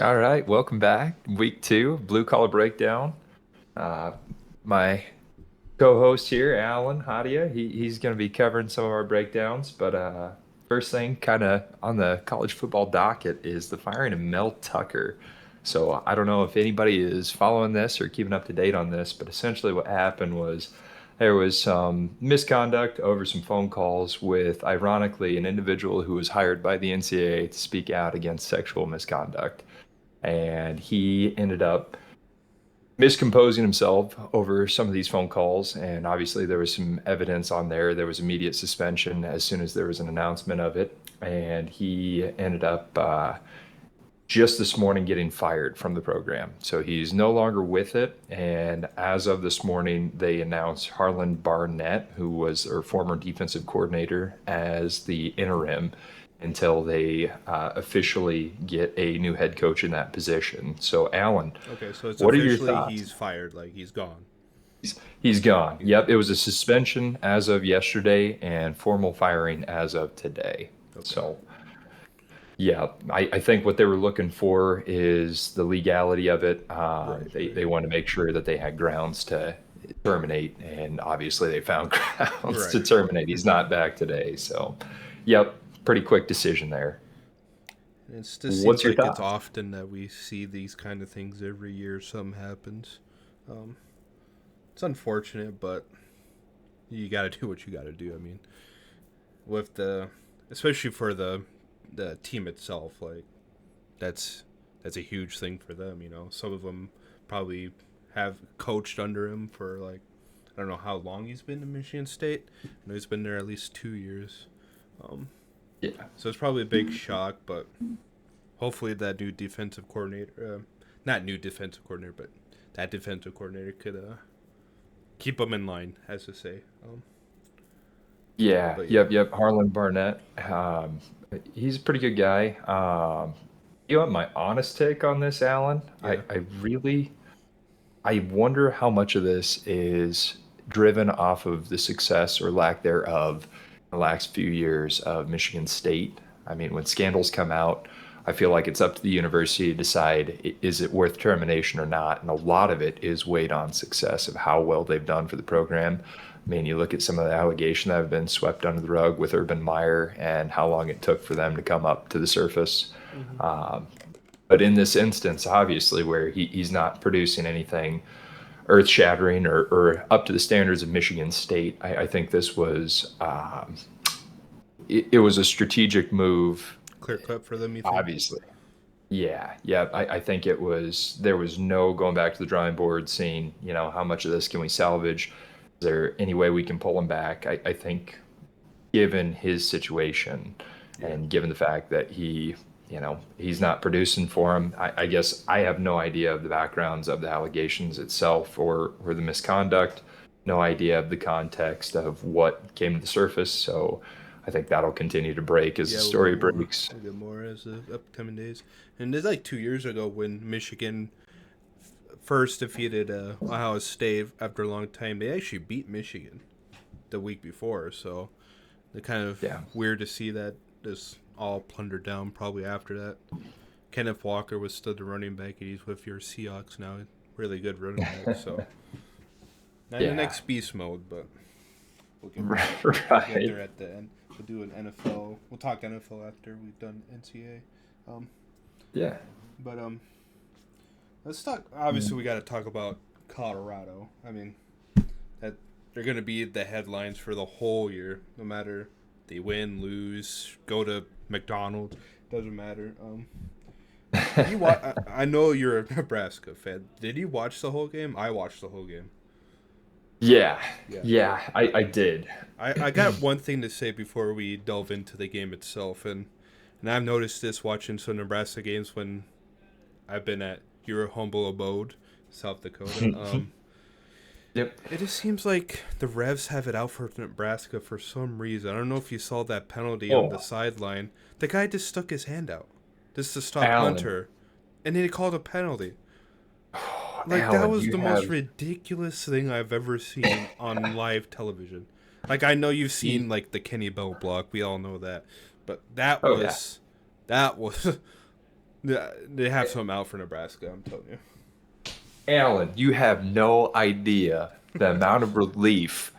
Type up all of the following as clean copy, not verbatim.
All right, welcome back. Week two, Blue Collar Breakdown. Uh, my co-host here, Alan Hadia, he's going to be covering some of our breakdowns. But first thing, kind of on the college football docket, is the firing of Mel Tucker. So I don't know if anybody is following this or keeping up to date on this, but essentially what happened was there was some misconduct over some phone calls with, ironically, an individual who was hired by the NCAA to speak out against sexual misconduct, and he ended up miscomposing himself over some of these phone calls. And obviously, there was some evidence on there. There was immediate suspension as soon as there was an announcement of it. And he ended up just this morning getting fired from the program. So he's no longer with it. And as of this morning, they announced Harlan Barnett, who was their former defensive coordinator, as the interim until they officially get a new head coach in that position. So, Alan, Okay, so it's what are your officially thoughts? he's fired, like he's gone. He's gone. He's Yep, gone. it was a suspension as of yesterday and formal firing as of today. Okay. So, yeah, I think what they were looking for is the legality of it. Right, right. They want to make sure that they had grounds to terminate, and obviously they found grounds to Right. terminate. He's not back today, so yep, pretty quick decision there. It just seems What's your like it's thoughts? often that we see these kind of things every year. Something happens. Um, it's unfortunate, but you got to do what you got to do. I mean, with the, especially for the team itself, like that's that's a huge thing for them. You know, some of them probably have coached under him for like I don't know how long he's been in Michigan State. I know he's been there at least 2 years. Um, Yeah, so it's probably a big shock, but hopefully that new defensive coordinator, not new defensive coordinator, but that defensive coordinator could keep them in line, as to say. yeah, But yeah, yep. Harlan Barnett. He's a pretty good guy. You want my honest take on this, Alan? yeah, I really I wonder how much of this is driven off of the success or lack thereof in the last few years of Michigan State. I mean, when scandals come out, I feel like it's up to the university to decide is it worth termination or not. And a lot of it is weighed on success of how well they've done for the program. I mean, you look at some of the allegations that have been swept under the rug with Urban Meyer and how long it took for them to come up to the surface. hmm Um, but in this instance, obviously, where he's not producing anything earth shattering or up to the standards of Michigan State, I think this was it was a strategic move. clear cut for them. You think? Obviously, yeah. I think it was there was no going back to the drawing board, seeing how much of this can we salvage. Is there any way we can pull him back? I think given his situation Yeah, and given the fact that he's not producing for him. I guess I have no idea of the backgrounds of the allegations itself or the misconduct, no idea of the context of what came to the surface. So I think that'll continue to break as the yeah. We'll get story more. breaks. We'll get more as the upcoming days. And it's like 2 years ago when Michigan first defeated Ohio State after a long time. They actually beat Michigan the week before, so it's kind of Yeah. weird to see that this all plundered down probably after that. Kenneth Walker was still the running back, and he's with your Seahawks now. Really good running back, so not in the Yeah. next beast mode, but we'll get we'll get Right. there at the end. We'll do an NFL. We'll talk NFL after we've done NCAA. Yeah. But let's talk. Obviously, we got to talk about Colorado. I mean, that they're going to be the headlines for the whole year, no matter they win, lose, go to McDonald's. Doesn't matter. Did you watch? I know you're a Nebraska fan. Did you watch the whole game? I watched the whole game. Yeah. Yeah. I did. I got one thing to say before we delve into the game itself, and I've noticed this watching some Nebraska games when I've been at your humble abode, South Dakota. Yep. It just seems like the Revs have it out for Nebraska for some reason. I don't know if you saw that penalty on the Oh, sideline. The guy just stuck his hand out just to stop Alan. Hunter, and then he called a penalty. Like that Alan, was you the most have ridiculous thing I've ever seen on live television. Like I know you've you, seen like the Kenny Bell block, we all know that, but that oh yeah. was that was They have some out for Nebraska. I'm telling you. Alan, you have no idea the amount of relief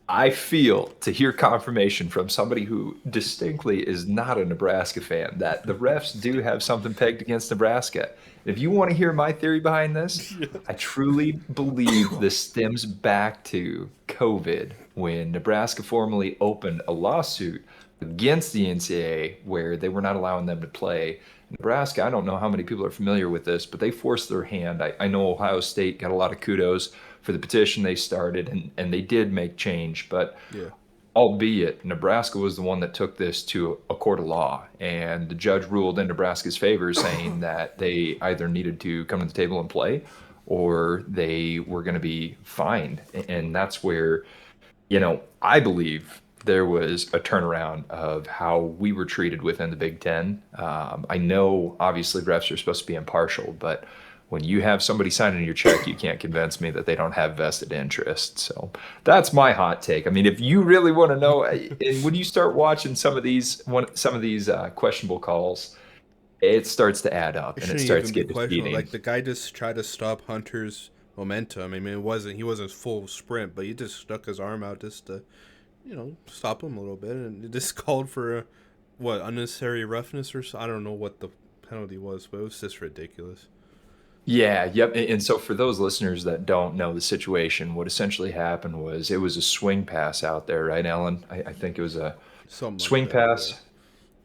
I feel to hear confirmation from somebody who distinctly is not a Nebraska fan that the refs do have something pegged against Nebraska. If you want to hear my theory behind this, I truly believe this stems back to COVID when Nebraska formally opened a lawsuit against the NCAA where they were not allowing them to play. Nebraska, I don't know how many people are familiar with this, but they forced their hand. I know Ohio State got a lot of kudos for the petition they started, and they did make change, but Yeah. albeit Nebraska was the one that took this to a court of law, and the judge ruled in Nebraska's favor, saying that they either needed to come to the table and play or they were going to be fined. And that's where, I believe there was a turnaround of how we were treated within the Big Ten. I know obviously refs are supposed to be impartial, but when you have somebody signing your check, you can't convince me that they don't have vested interest. So that's my hot take. I mean, if you really want to know, and when you start watching some of these questionable calls, it starts to add up It and it shouldn't starts even to be get questionable. defeating. Like the guy just tried to stop Hunter's momentum. I mean, he wasn't full sprint, but he just stuck his arm out just to, stop him a little bit, and it just called for what, unnecessary roughness or so. I don't know what the penalty was, but it was just ridiculous. Yeah, yep. And so for those listeners that don't know the situation, what essentially happened was it was a swing pass out there, right, Alan? I think it was a Something like swing that. Yeah. pass.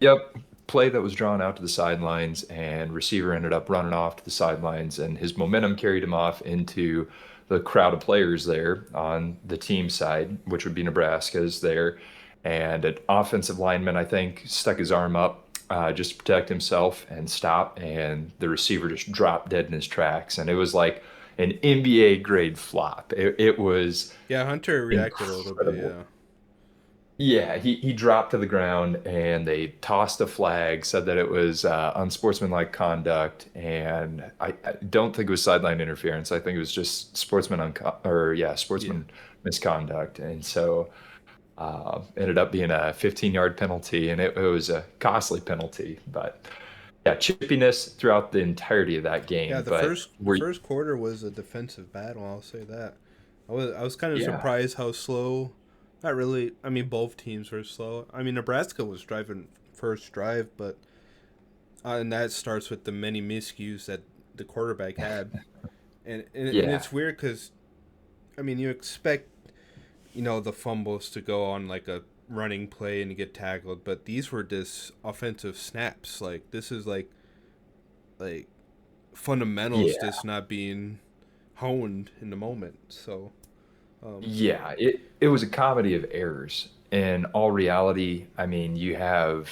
Yep. Play that was drawn out to the sidelines, and receiver ended up running off to the sidelines, and his momentum carried him off into the crowd of players there on the team side, which would be Nebraska's there. And an offensive lineman, I think, stuck his arm up just to protect himself and stop, and the receiver just dropped dead in his tracks. And it was like an NBA grade flop. It was Yeah, Hunter reacted a little bit. incredible. Yeah. Yeah, he dropped to the ground and they tossed a flag, said that it was unsportsmanlike conduct, and I don't think it was sideline interference. I think it was just Yeah. sportsman misconduct, and so ended up being a 15-yard penalty, and it was a costly penalty. But yeah, chippiness throughout the entirety of that Yeah, game. the But first quarter was a defensive battle. I'll say that. I was kind of yeah, surprised how slow. Not really. I mean, both teams were slow. I mean, Nebraska was driving first drive, but and that starts with the many miscues that the quarterback had, and yeah, it's weird because, I mean, you expect the fumbles to go on like a running play and get tackled, but these were just offensive snaps. Like this is like fundamentals yeah. just not being honed in the moment. So, um, Yeah, it was a comedy of errors. In all reality, I mean, you have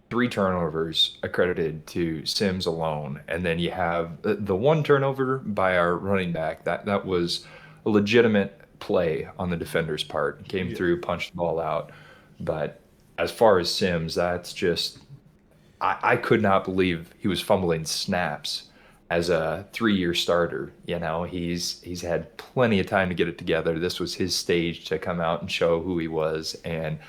three turnovers accredited to Sims alone, and then you have the one turnover by our running back. That was a legitimate play on the defender's part. Came yeah, through, punched the ball out. But as far as Sims, that's just I could not believe he was fumbling snaps as a 3-year starter. He's had plenty of time to get it together. This was his stage to come out and show who he was, and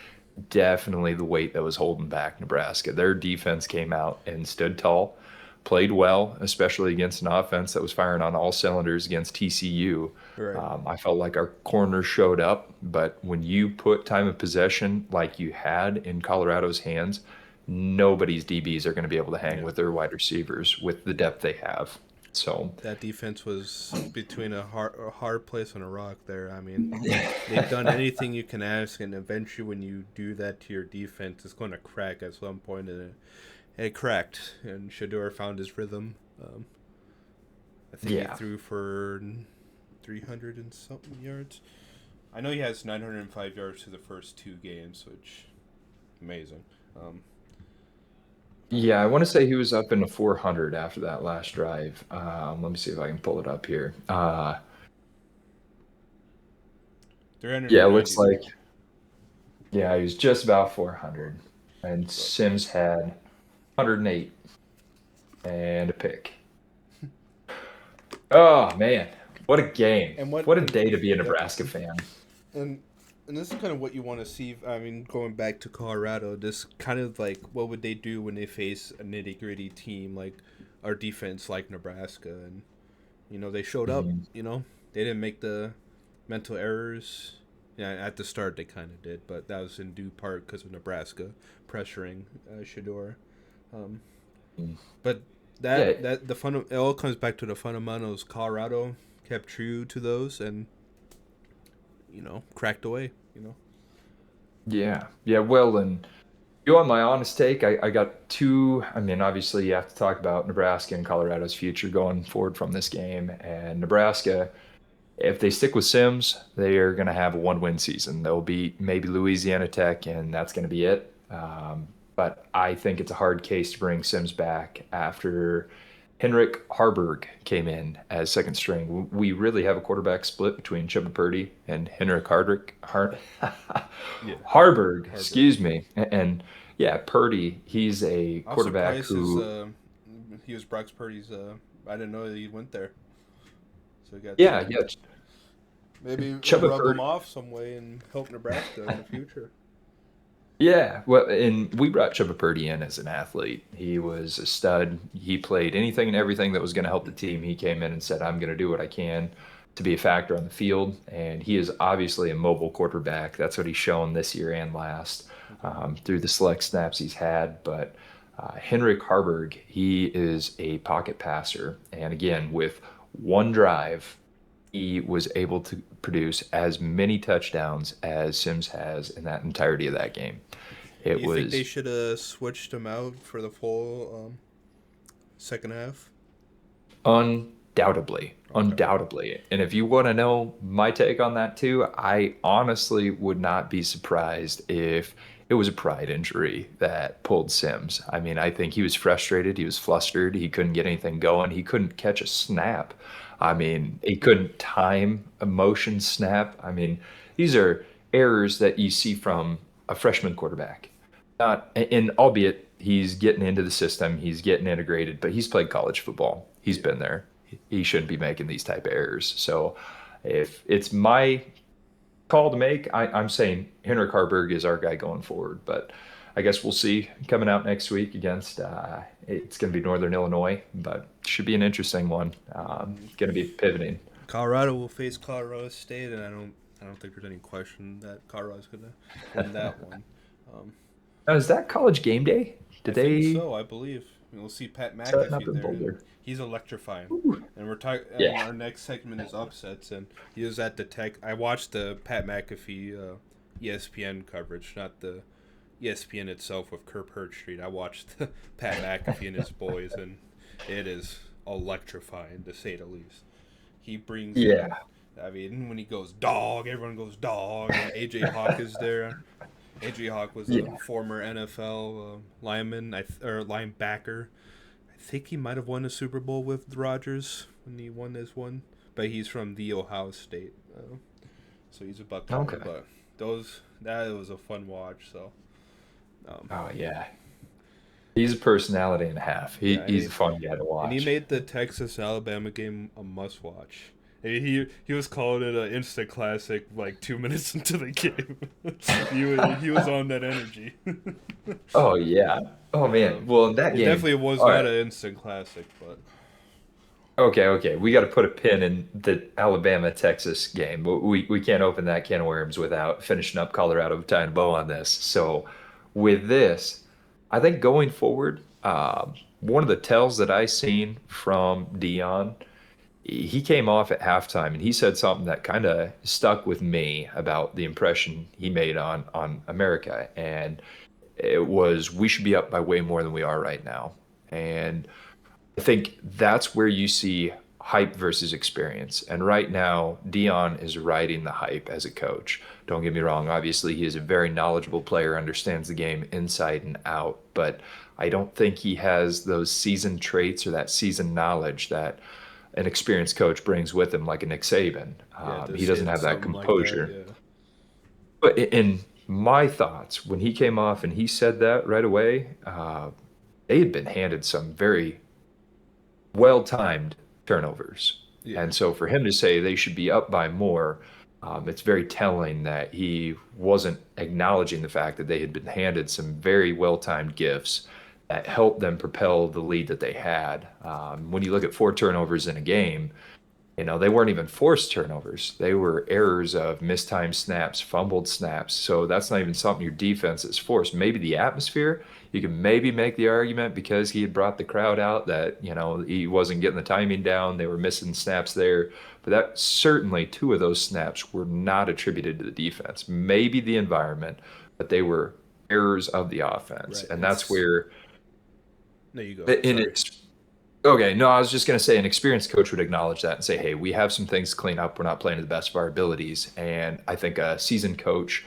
definitely the weight that was holding back Nebraska. Their defense came out and stood tall, played well, especially against an offense that was firing on all cylinders against TCU. right. I felt like our corners showed up, but when you put time of possession like you had in Colorado's hands, nobody's DBs are going to be able to hang Yeah, with their wide receivers with the depth they have. So, that defense was between a hard place and a rock. There, I mean, they've done anything you can ask, and eventually, when you do that to your defense, it's going to crack at some point, and it cracked. And Shador found his rhythm. I think he yeah. threw for 300 and something yards. I know he has 905 yards to the first two games, which amazing. Um, Yeah, I want to say he was up in the 400 after that last drive. Let me see if I can pull it up here. Yeah, it looks 393. like, yeah, he was just about 400. And So, Sims had 108 and a pick. Oh, man. What a game. and what? What a day to be a Yep. Nebraska fan. And and this is kind of what you want to see. I mean, going back to Colorado, this kind of like what would they do when they face a nitty gritty team like our defense, like Nebraska, and they showed up. Mhm. They didn't make the mental errors. Yeah, at the start they kind of did, but that was in due part because of Nebraska pressuring Shador. Um, but Yeah, it all comes back to the fundamentals. Colorado kept true to those and cracked away. yeah, yeah. Well, and you want my honest take? I got two. I mean, obviously, you have to talk about Nebraska and Colorado's future going forward from this game. And Nebraska, if they stick with Sims, they are going to have a one-win season. They'll beat maybe Louisiana Tech, and that's going to be it. But I think it's a hard case to bring Sims back after Henrik Harburg came in as second string. We really have a quarterback split between Chubba Purdy and Henrik Yeah, Harburg, Harburg. excuse me. And yeah, Purdy, he's a I was quarterback surprised his who, he was Brock Purdy's. I didn't know that he went there, so he got yeah, signed. yeah, Maybe it'll Chubba rub him Purdy. off some way and help Nebraska in the future. Yeah, well, and we brought Chubba Purdy in as an athlete. He was a stud. He played anything and everything that was going to help the team. He came in and said, "I'm going to do what I can to be a factor on the field." And he is obviously a mobile quarterback. That's what he's shown this year and last Okay. through the select snaps he's had. But Henrik Harburg, he is a pocket passer. And again, with one drive, he was able to produce as many touchdowns as Sims has in that entirety of that game. Do It you think they was should have switched him out for the full second half? undoubtedly, Okay. undoubtedly. And if you want to know my take on that too, I honestly would not be surprised if it was a pride injury that pulled Sims. I mean, I think he was frustrated, he was flustered, he couldn't get anything going, he couldn't catch a snap. I mean, he couldn't time a motion snap. I mean, these are errors that you see from a freshman quarterback. Not, and albeit he's getting into the system, he's getting integrated, but he's played college football. He's Yeah. been there. He shouldn't be making these type of errors. So if it's my call to make, I'm saying Henrik Harburg is our guy going forward. But I guess we'll see coming out next week against it's going to be Northern Illinois, but should be an interesting one. And Going to be pivoting. Colorado will face Colorado State, and I don't think there's any question that Colorado's gonna win that one. Um, Now, is that college game day? I Did think they so. I believe we'll see Pat set up McAfee in there, and Boulder? he's electrifying. Ooh. And we're talking. And Yeah. our next segment is upsets, and he was at the Tech. I watched the Pat McAfee ESPN coverage, not the ESPN itself with Kirk Herbstreit. I watched Pat McAfee and his boys, and it is electrifying to say the least. He brings in. Yeah. I mean, when he goes dog, everyone goes dog, and AJ Hawk is there. AJ Hawk was a Yeah. former NFL lineman or linebacker. I think he might have won a Super Bowl with the Rodgers when he won this one, but he's from the Ohio State, so he's a Buckeye. Okay. But that was a fun watch. So um, Oh yeah. He's a personality and a half. yeah, He's a fun guy to and he watch. made the Texas Alabama game a must watch. He was calling it an instant classic like 2 minutes into the game. He was on that energy. Oh yeah. Oh man. Um, Well, in that it game, definitely was all not right. an instant classic, but Okay, okay. We got to put a pin in the Alabama Texas game. But we can't open that can of worms without finishing up Colorado tying a bow on this. So with this, I think going forward, one of the tells that I seen from Dion, he came off at halftime and he said something that kind of stuck with me about the impression he made on America. And it was we should be up by way more than we are right now. And I think that's where you see hype versus experience. And right now, Dion is riding the hype as a coach. Don't get me wrong. Obviously, he is a very knowledgeable player, understands the game inside and out. But I don't think he has those seasoned traits or that seasoned knowledge that an experienced coach brings with him, like a Nick Saban. yeah, to He say doesn't have that something like that, composure. yeah, But in my thoughts, when he came off and he said that right away, they had been handed some very well timed turnovers. yeah, And so for him to say they should be up by more, It's very telling that he wasn't acknowledging the fact that they had been handed some very well-timed gifts that helped them propel the lead that they had. When you look at 4 turnovers in a game, they weren't even forced turnovers. They were errors of mistimed snaps, fumbled snaps. So that's not even something your defense is forced. Maybe the atmosphere, you can maybe make the argument because he had brought the crowd out that, he wasn't getting the timing down. They were missing snaps there. But that certainly 2 of those snaps were not attributed to the defense. Maybe the environment, but they were errors of the offense. Right. And that's where No, you go. in Sorry. its Okay, no, I was just going to say an experienced coach would acknowledge that and say, hey, we have some things to clean up. We're not playing to the best of our abilities. And I think a seasoned coach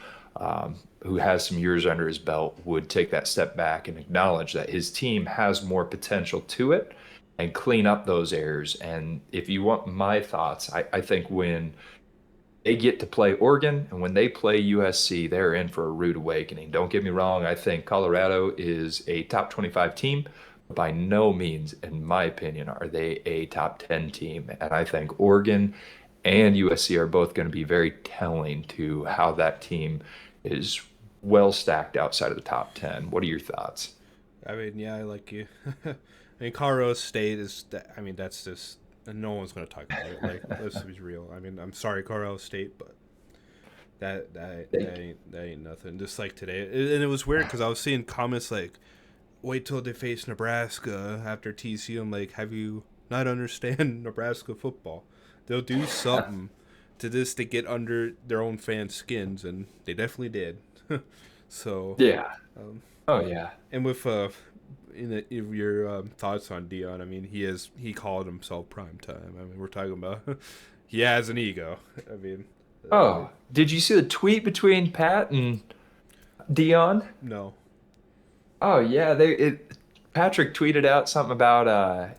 who has some years under his belt would take that step back and acknowledge that his team has more potential to it and clean up those errors. And if you want my thoughts, I think when they get to play Oregon and when they play USC, they're in for a rude awakening. Don't get me wrong, I think Colorado is a top 25 team. By no means, in my opinion, are they a top 10 team. And I think Oregon and USC are both going to be very telling to how that team is well stacked outside of the top 10. What are your thoughts? I mean, yeah, I like you. I mean, Colorado State is. I mean, that's just. No one's going to talk about it. Like, let's be real. I mean, I'm sorry, Colorado State, but that ain't nothing. Just like today, and it was weird because I was seeing comments like, "Wait till they face Nebraska after TCU." I'm like, have you not understand Nebraska football? They'll do something to this to get under their own fans' skins, and they definitely did. So, Yeah. um, Oh, yeah. and with in your thoughts on Dion, I mean, he called himself prime time. I mean, we're talking about he has an ego. I mean, Oh, did you see the tweet between Pat and Dion? no, Oh yeah, Patrick tweeted out something about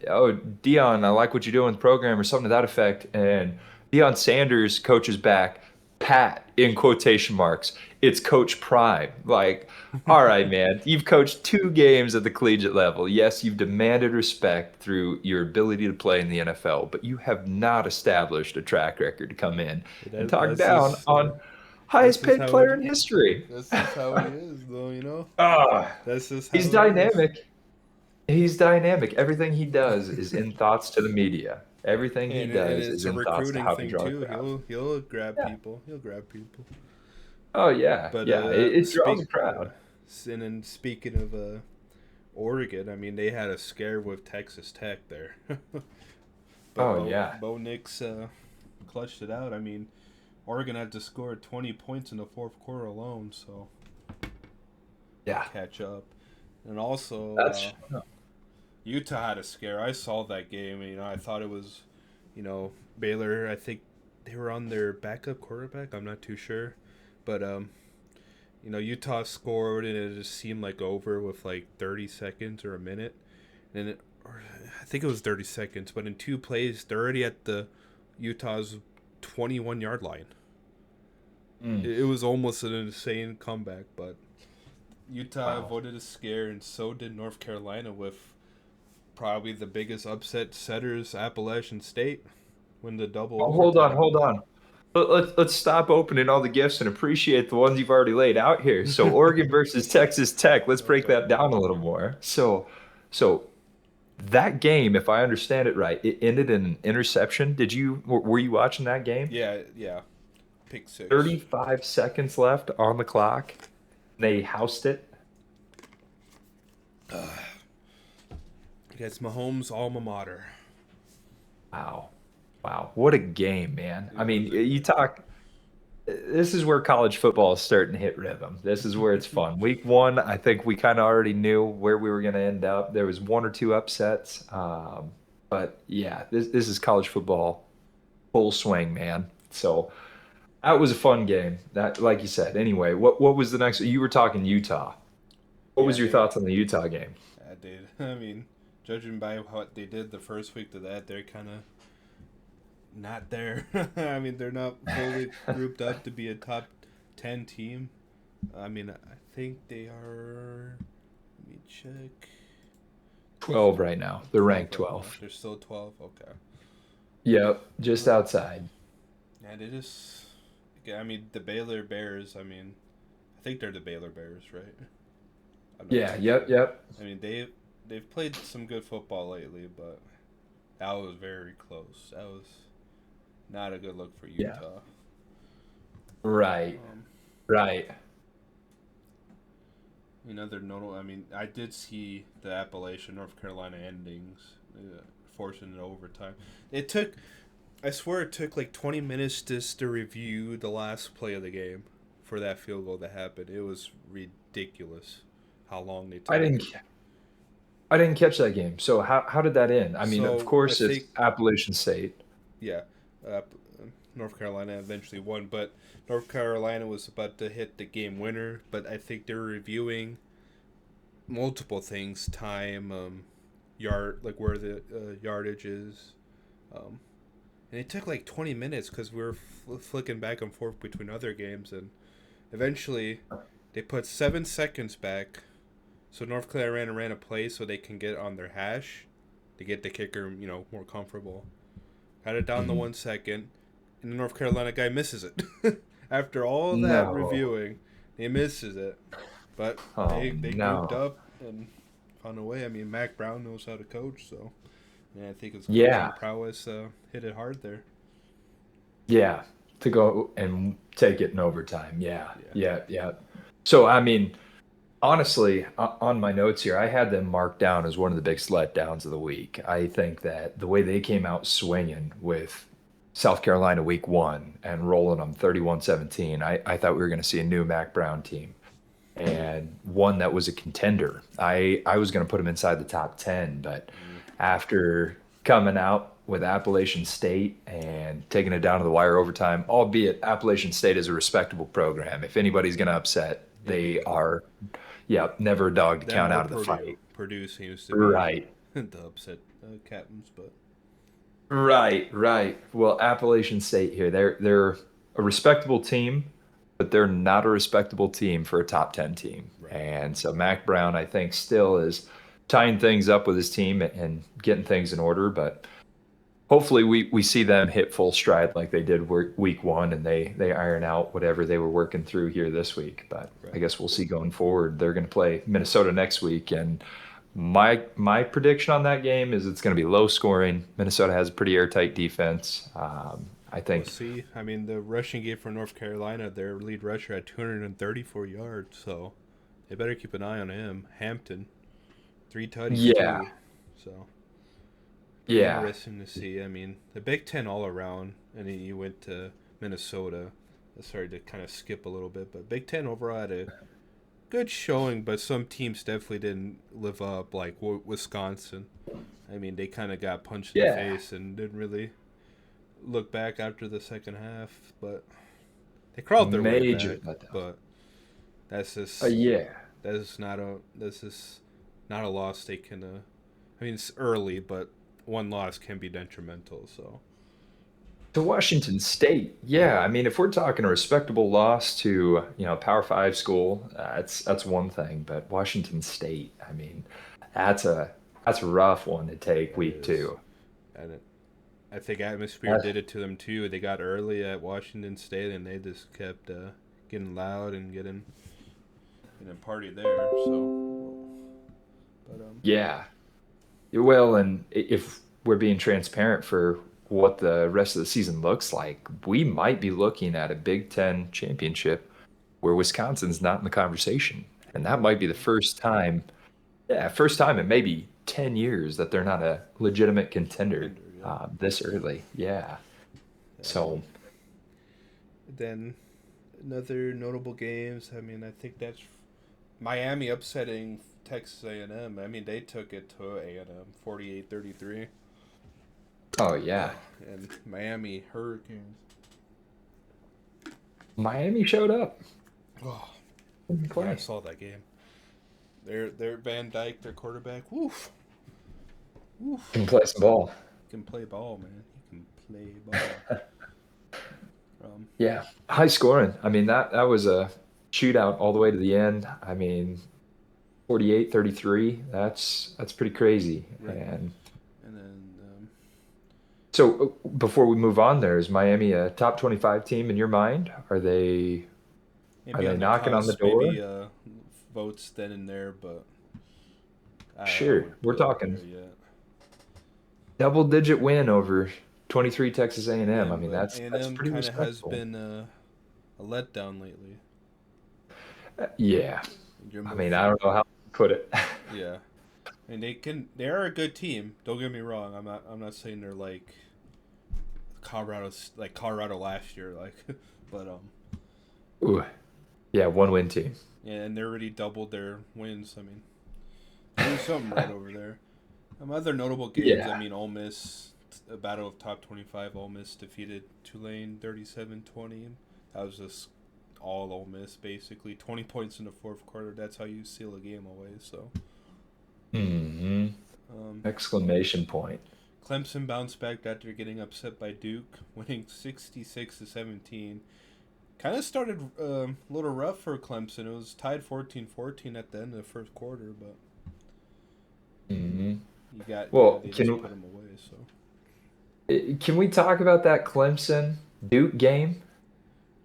oh Dion, I like what you're doing with the program or something to that effect, and Dion Sanders coaches back, Pat in quotation marks. It's Coach Prime. Like, all right, man, you've coached 2 games at the collegiate level. Yes, you've demanded respect through your ability to play in the NFL, but you have not established a track record to come in and talk that's down just on that's highest just paid how it player in history. that's just how he is, though. Ah, That's just he's how it is. dynamic. He's dynamic. Everything he does is in thoughts to the media. Everything he And does is it's a in thoughts to recruiting how to thing draw a too. crowd. He'll grab Yeah. people. He'll grab people. Oh yeah, But yeah. It draws a crowd. and then speaking of Oregon, I mean they had a scare with Texas Tech there, but Oh yeah, Bo Nix clutched it out. I mean Oregon had to score 20 points in the fourth quarter alone, so yeah. catch up. And also That's Utah had a scare. I saw that game, and I thought it was, Baylor. I think they were on their backup quarterback. I'm not too sure, but Utah scored, and it just seemed like over with like 30 seconds or a minute, and or I think it was 30 seconds. But in 2 plays, they're already at the Utah's 21-yard line. mm. It was almost an insane comeback, but Utah Wow. avoided a scare, and so did North Carolina with probably the biggest upset setters, Appalachian State, win the double Oh, hold on, overtime. hold on. Let's stop opening all the gifts and appreciate the ones you've already laid out here. So Oregon versus Texas Tech. Let's break Okay. that down a little more. So that game, if I understand it right, it ended in an interception. Were you watching that game? Yeah, yeah. Pick six. 35 seconds left on the clock. They housed it. Against Mahomes' alma mater. Wow. Wow. What a game, man. It I mean, was a you talk, this is where college football is starting to hit rhythm. This is where it's fun. Week 1, I think we kind of already knew where we were going to end up. There was 1 or 2 upsets. But yeah, this is college football full swing, man. So that was a fun game. That, like you said. Anyway, what was the next? You were talking Utah. What yeah, was your they thoughts on the Utah game? did. I mean, judging by what they did the first week to that, they're kind of not there. I mean, they're not fully grouped up to be a top 10 team. I mean, I think they are. Let me check. 12 right now. They're 12 ranked right now. 12. They're still 12. Okay. Yep, just outside. And it is. I mean, the Baylor Bears. I mean, I think they're the Baylor Bears, right? I'm not Yeah, too yep, sure. yep. I mean, they've played some good football lately, but that was very close. That was not a good look for Yeah. Utah. Right. Um, Right. Another notable. I mean, I did see the Appalachian North Carolina endings, forcing it overtime. It took. I swear it took like 20 minutes just to review the last play of the game for that field goal to happen. It was ridiculous how long they I took. didn't I didn't catch that game. So how did that end? I mean, of So I course it's think, Appalachian State. yeah, uh, North Carolina eventually won, but North Carolina was about to hit the game winner. But I think they were reviewing multiple things: time, yard, like where the yardage is. Um, and it took like 20 minutes because we were flicking back and forth between other games, and eventually they put 7 seconds back. So North Carolina ran a play so they can get on their hash to get the kicker, more comfortable. Had it down to Mhm. 1 second, and the North Carolina guy misses it. After all that No. reviewing, he misses it. But Oh they grouped no. up and found a way. I mean, Mac Brown knows how to coach, so I think his coaching Yeah. prowess hit it hard there. Yeah. To go and take it in overtime. Yeah. Yeah, Yeah. Yeah. So I mean, honestly, on my notes here, I had them marked down as one of the biggest letdowns of the week. I think that the way they came out swinging with South Carolina week one and rolling them 31-17, I thought we were going to see a new Mac Brown team and one that was a contender. I was going to put them inside the top 10, but mm, after coming out with Appalachian State and taking it down to the wire overtime, albeit Appalachian State is a respectable program. If anybody's going to upset, it'd be they them. are, yeah, never a dog to Them count or out of the Purdue. fight. Purdue seems to be Right. the upset captains, but Right, right. Well, Appalachian State here, they're a respectable team, but they're not a respectable team for a top 10 team. right. And so Mac Brown, I think, still is tying things up with his team and getting things in order, but hopefully we see them hit full stride like they did week one and they iron out whatever they were working through here this week. But I Right. guess we'll see going forward. They're going to play Minnesota next week, and my prediction on that game is it's going to be low scoring. Minnesota has a pretty airtight defense. I We'll think, see. I mean, the rushing game for North Carolina, their lead rusher had 234 yards, so they better keep an eye on him. Hampton, 3 tutties yeah, too. So be yeah, interesting to see. I mean, the Big Ten all around, and then you went to Minnesota. Sorry to kind of skip a little bit, but Big Ten overall had a good showing, but some teams definitely didn't live up, like Wisconsin. I mean, they kind of got punched in the yeah, face and didn't really look back after the second half, but they crawled their way major back. letdown. But that's just Yeah. that's just not a loss they can. I mean, it's early, but one loss can be detrimental. So To Washington State, yeah. I mean, if we're talking a respectable loss to, Power Five school, that's one thing. But Washington State, I mean, that's a that's a rough one to take it week is, two. and I think atmosphere That's, did it to them too. They got early at Washington State, and they just kept getting loud and getting party there. So, but yeah. Well, and if we're being transparent for what the rest of the season looks like, we might be looking at a Big Ten championship where Wisconsin's not in the conversation, and that might be the Ooh, first time. Yeah, first time in maybe 10 years that they're not a legitimate contender contender, yeah. this early. Yeah. Um, So, then another notable games. I mean, I think that's Miami upsetting Texas A&M. I mean, they took it to A&M 48-33. oh, yeah. Oh, and Miami Hurricanes. Miami showed up. Oh, Didn't yeah, I play. saw that game. Their Van Dyke, their quarterback. Woof, woof. Can play some ball. He can play ball, man. He can play ball. Um, Yeah. High scoring. I mean, that was a shootout all the way to the end. I mean, 48-33. That's pretty crazy. right. And And then So before we move on, there is Miami a top 25 team in your mind? Are Maybe they on the knocking on the cusp, maybe door? votes then and there, but I Sure. wouldn't We're put them talking there yet. double-digit win over 23 Texas A&M. Yeah, I mean, but that's A&M pretty kind of has respectable. been a letdown lately. Yeah. You're I more, mean, I don't know how to put it. yeah. I mean, they are a good team. Don't get me wrong. I'm not saying they're like Colorado last year, like, but Ooh, yeah, one win team. yeah, and they already doubled their wins. I mean, doing something right over there. Other notable games. I Yeah. mean, Ole Miss, a battle of top 25. Ole Miss defeated Tulane 37-20. That was just all Ole Miss basically. 20 points in the fourth quarter. That's how you seal a game away. So, Hmm. um, Exclamation point. Clemson bounced back after getting upset by Duke, winning 66-17. Kind of started a little rough for Clemson. It was tied 14-14 at the end of the first quarter, but Hmm. Well, they just put them away. So can we talk about that Clemson Duke game?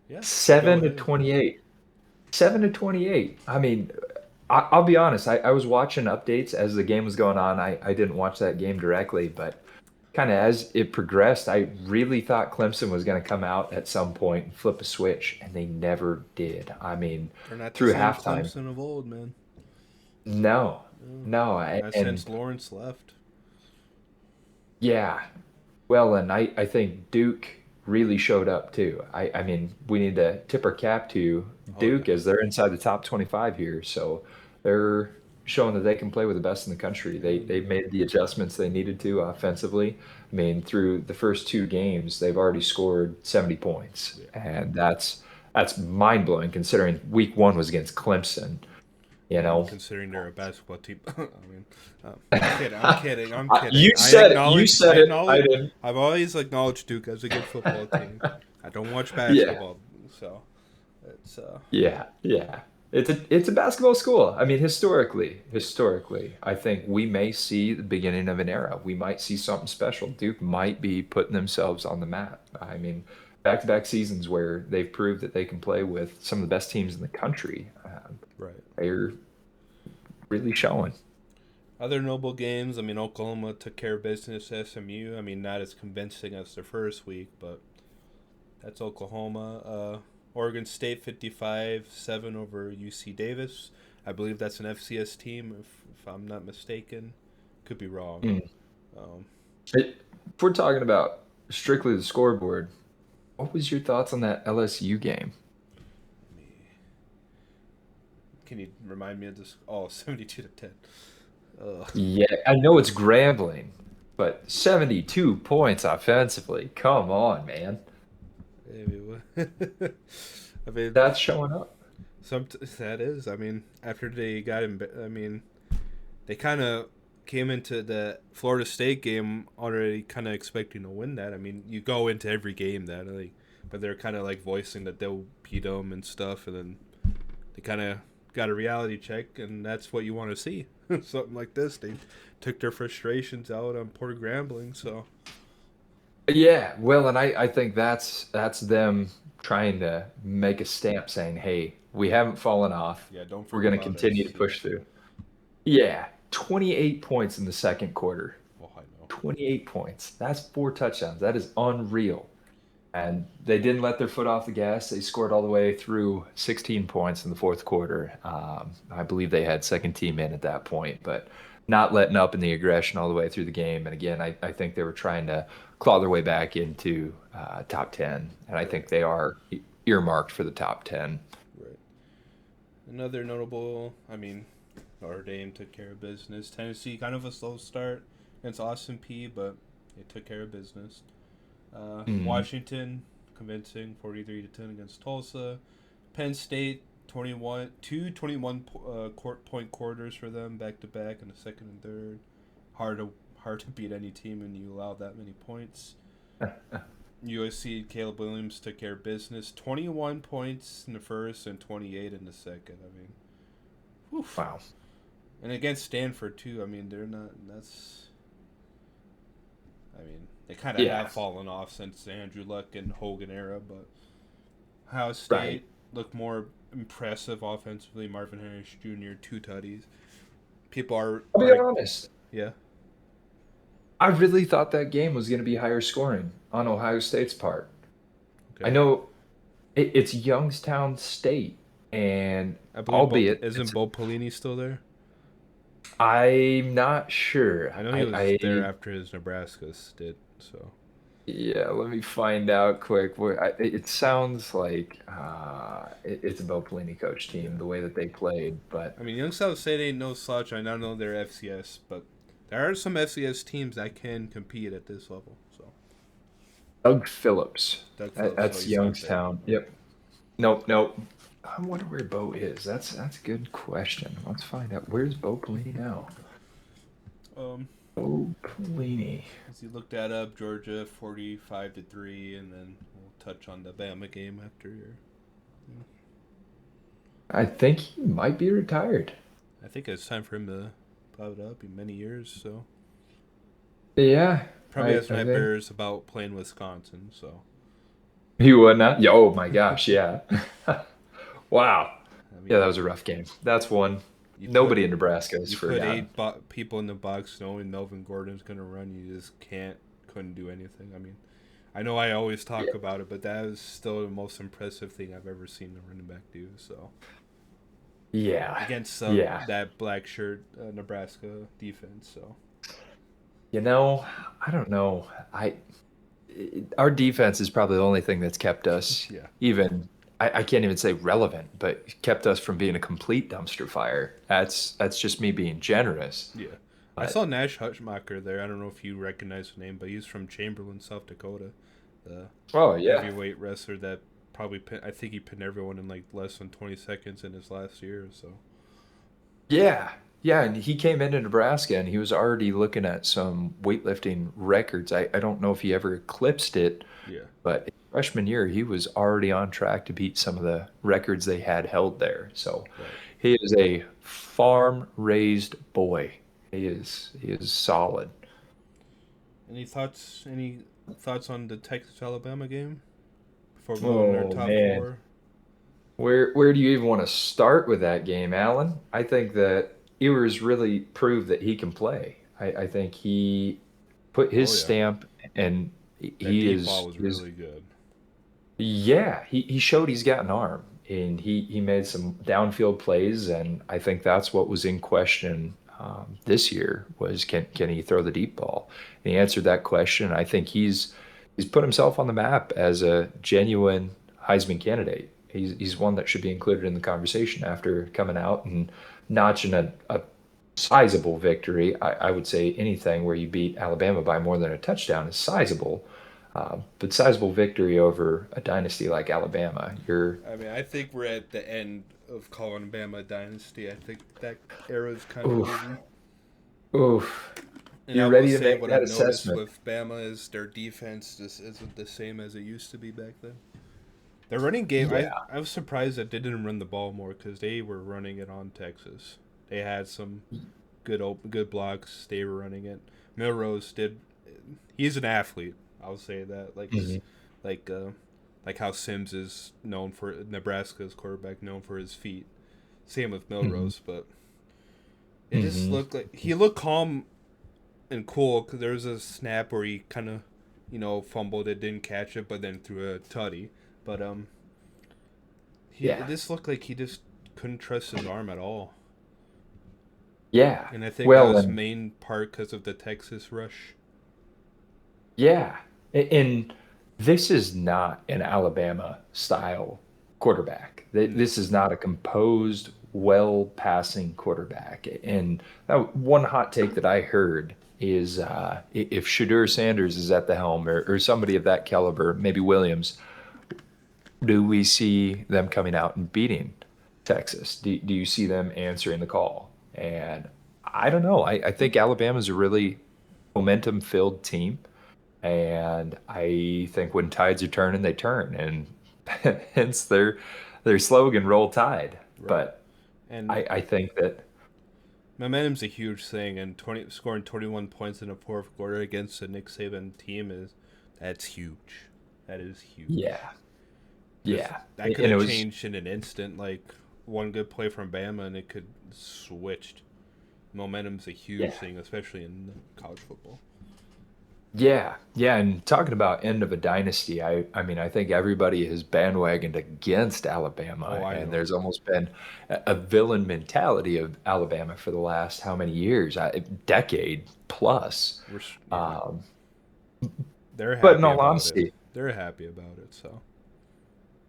yeah, go 7 to ahead. 28. 7 to 28. I mean, I'll be honest. I was watching updates as the game was going on. I didn't watch that game directly, but kind of as it progressed, I really thought Clemson was going to come out at some point and flip a switch, and they never did. I mean, They're not the through same halftime, Clemson of old, man. no, No, no, not and since Lawrence left. yeah. Well, and I think Duke really showed up too. I mean, we need to tip our cap to Oh Duke yeah, as they're inside the top 25 here. So they're showing that they can play with the best in the country. yeah. They've made the adjustments they needed to offensively. I mean, through the first two games, they've already scored 70 points, Yeah. and that's mind-blowing considering week one was against Clemson, you And know. considering they're a basketball team, I mean, I'm kidding. I'm kidding. I'm kidding. You said it. You I said it. I acknowledge. didn't. I've always acknowledged Duke as a good football team. I don't watch Yeah. basketball, so it's Yeah, yeah. It's a basketball school. I mean, historically, I think we may see the beginning of an era. We might see something special. Duke might be putting themselves on the map. I mean, back-to-back seasons where they've proved that they can play with some of the best teams in the country. right. They're really showing. Other noble games. I mean, Oklahoma took care of business. SMU. I mean, not as convincing as the first week, but that's Oklahoma. Oregon State 55-7 over UC Davis. I believe that's an FCS team, if I'm not mistaken. Could be wrong. Mm. Um, If we're talking about strictly the scoreboard, what was your thoughts on that LSU game? can you remind me of this? Oh, 72-10. Ugh. Yeah, I know it's Grambling, but 72 points offensively. Come on, man. Maybe. I mean, That's showing up. that is. I mean, after they got him, I mean, they kind of came into the Florida State game already kind of expecting to win that. I mean, you go into every game that, like, but they're kind of like voicing that they'll beat them and stuff, and then they kind of got a reality check, and that's what you want to see. Something like this, they took their frustrations out on poor Grambling. So Yeah, well, and I think that's them trying to make a stamp saying, "Hey, we haven't fallen off. yeah, don't We're forget going to about continue us. to Yeah. push through." Yeah, 28 points in the second quarter. Oh, I know. 28 points. That's four touchdowns. That is unreal. And they didn't let their foot off the gas. They scored all the way through 16 points in the fourth quarter. I believe they had second team in at that point, but not letting up in the aggression all the way through the game. And again, I think they were trying to claw their way back into top 10. And I Right. think they are earmarked for the top 10. Right. Another notable. I mean, Notre Dame took care of business. Tennessee kind of a slow start against Austin P, but they took care of business. Mm. Washington convincing 43-10 against Tulsa. Penn State 21 point quarters for them back to back in the second and third. Hard to beat any team when you allow that many points. USC Caleb Williams took care of business. 21 points in the first and 28 in the second. I mean, whew. Wow. And against Stanford too. I mean, they're not. I mean, mean, they kind of Yeah, have fallen off since the Andrew Luck and Hogan era, but Ohio right. State looked more impressive offensively. Marvin Harris Jr., two tutties. People I'll be are honest. yeah, I really thought that game was going to be higher scoring on Ohio State's part. I okay. know it's Youngstown State, and I believe albeit isn't Bo Pelini still there? I'm not sure. I know he was there after his Nebraska stint. So Yeah, let me find out quick. It sounds like it's a Bo Pelini coach team, yeah, the way that they played, but I mean Youngstown State ain't no slouch. I now know they're FCS, but there are some FCS teams that can compete at this level. So Doug Phillips, Doug Phillips, so that's he's not there. Youngstown. Yep. Nope, nope. I wonder where Bo is. That's a good question. Let's find out. Where's Bo Pelini now? Um, Bo Pelini. as you look that up, Georgia 45-3, and then we'll touch on the Bama game after your. I think he might be retired. I think it's time for him to pop it up in many years. So Yeah, probably has I think nightmares about playing Wisconsin. So he would not. Yeah, oh my gosh, yeah. Wow. I Yeah, that mean, was a rough game. That's one you put nobody in Nebraska has you put forgotten. people in the box knowing Melvin Gordon's gonna run. You just couldn't do anything. I mean, I know I always talk Yeah, about it, but that is still the most impressive thing I've ever seen the running back do. So yeah, against yeah. that black shirt Nebraska defense. So I don't know. Our defense is probably the only thing that's kept us yeah, even. I can't even say relevant, but kept us from being a complete dumpster fire. That's just me being generous. yeah. I But saw Nash Hutchmacher there. I don't know if you recognize the name, but he's from Chamberlain, South Dakota, the oh yeah, heavyweight wrestler that I think he pinned everyone in like less than 20 seconds in his last year. So yeah, yeah. And he came into Nebraska and he was already looking at some weightlifting records. I don't know if he ever eclipsed it, yeah, but freshman year, he was already on track to beat some of the records they had held there. So right. he is a farm-raised boy. He is solid. Any thoughts? Any thoughts on the Texas Alabama game before we go in our Oh top man, four? where do you even want to start with that game, Alan? I think that Ewers really proved that he can play. I think he put his Oh yeah, stamp, and that he deep ball is was is really good. yeah, he showed he's got an arm, and he made some downfield plays, and I think that's what was in question this year was can he throw the deep ball? And he answered that question. I think he's put himself on the map as a genuine Heisman candidate. He's one that should be included in the conversation after coming out and notching a sizable victory. I would say anything where you beat Alabama by more than a touchdown is sizable. But sizable victory over a dynasty like Alabama. You're I mean, I think we're at the end of calling Bama dynasty. I think that era is kind of oof, over. oof. And I You're will ready to say make what that I've noticed assessment. with Bama is their defense just isn't the same as it used to be back then. Their running game, Yeah. I was surprised that they didn't run the ball more because they were running it on Texas. They had some good blocks. They were running it. Milrose did. He's an athlete. I'll say that. Mhm. Like like how Sims is known for Nebraska's quarterback known for his feet. Same with Mhm. Milrose, but it just Mhm. looked like he looked calm and cool because there was a snap where he kind of, fumbled it, didn't catch it, but then threw a tutty. But it Yeah. just looked like he just couldn't trust his arm at all, Yeah. and I think that Well, was and main part because of the Texas rush. yeah. And this is not an Alabama style quarterback. No. This is not a composed, well passing quarterback. And one hot take that I heard is if Shadur Sanders is at the helm or somebody of that caliber, maybe Williams, do we see them coming out and beating Texas? Do you see them answering the call? And I don't know. I think Alabama's a really momentum filled team. And I think when tides are turning, they turn. And hence their slogan, Roll Tide. Right. But And I think that, momentum's a huge thing, and scoring 21 points in a fourth quarter against a Nick Saban team that's huge. That is huge. Yeah, Because yeah, that could and it have was. changed in an instant. Like one good play from Bama, and it could switched. Momentum's a huge Yeah. thing, especially in college football. Yeah, yeah, and talking about end of a dynasty, I mean, I think everybody has bandwagoned against Oh, Alabama, I and know. there's almost been a villain mentality of Alabama for the last how many years? Decade plus. Yeah, Um, they're but in happy all about it. honesty, They're happy about it. So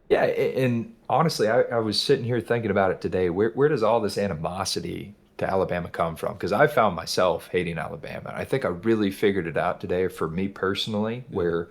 yeah, and honestly, I was sitting here thinking about it today. Where does all this animosity to Alabama come from? Because I found myself hating Alabama. I think I really figured it out today for me personally, yeah, where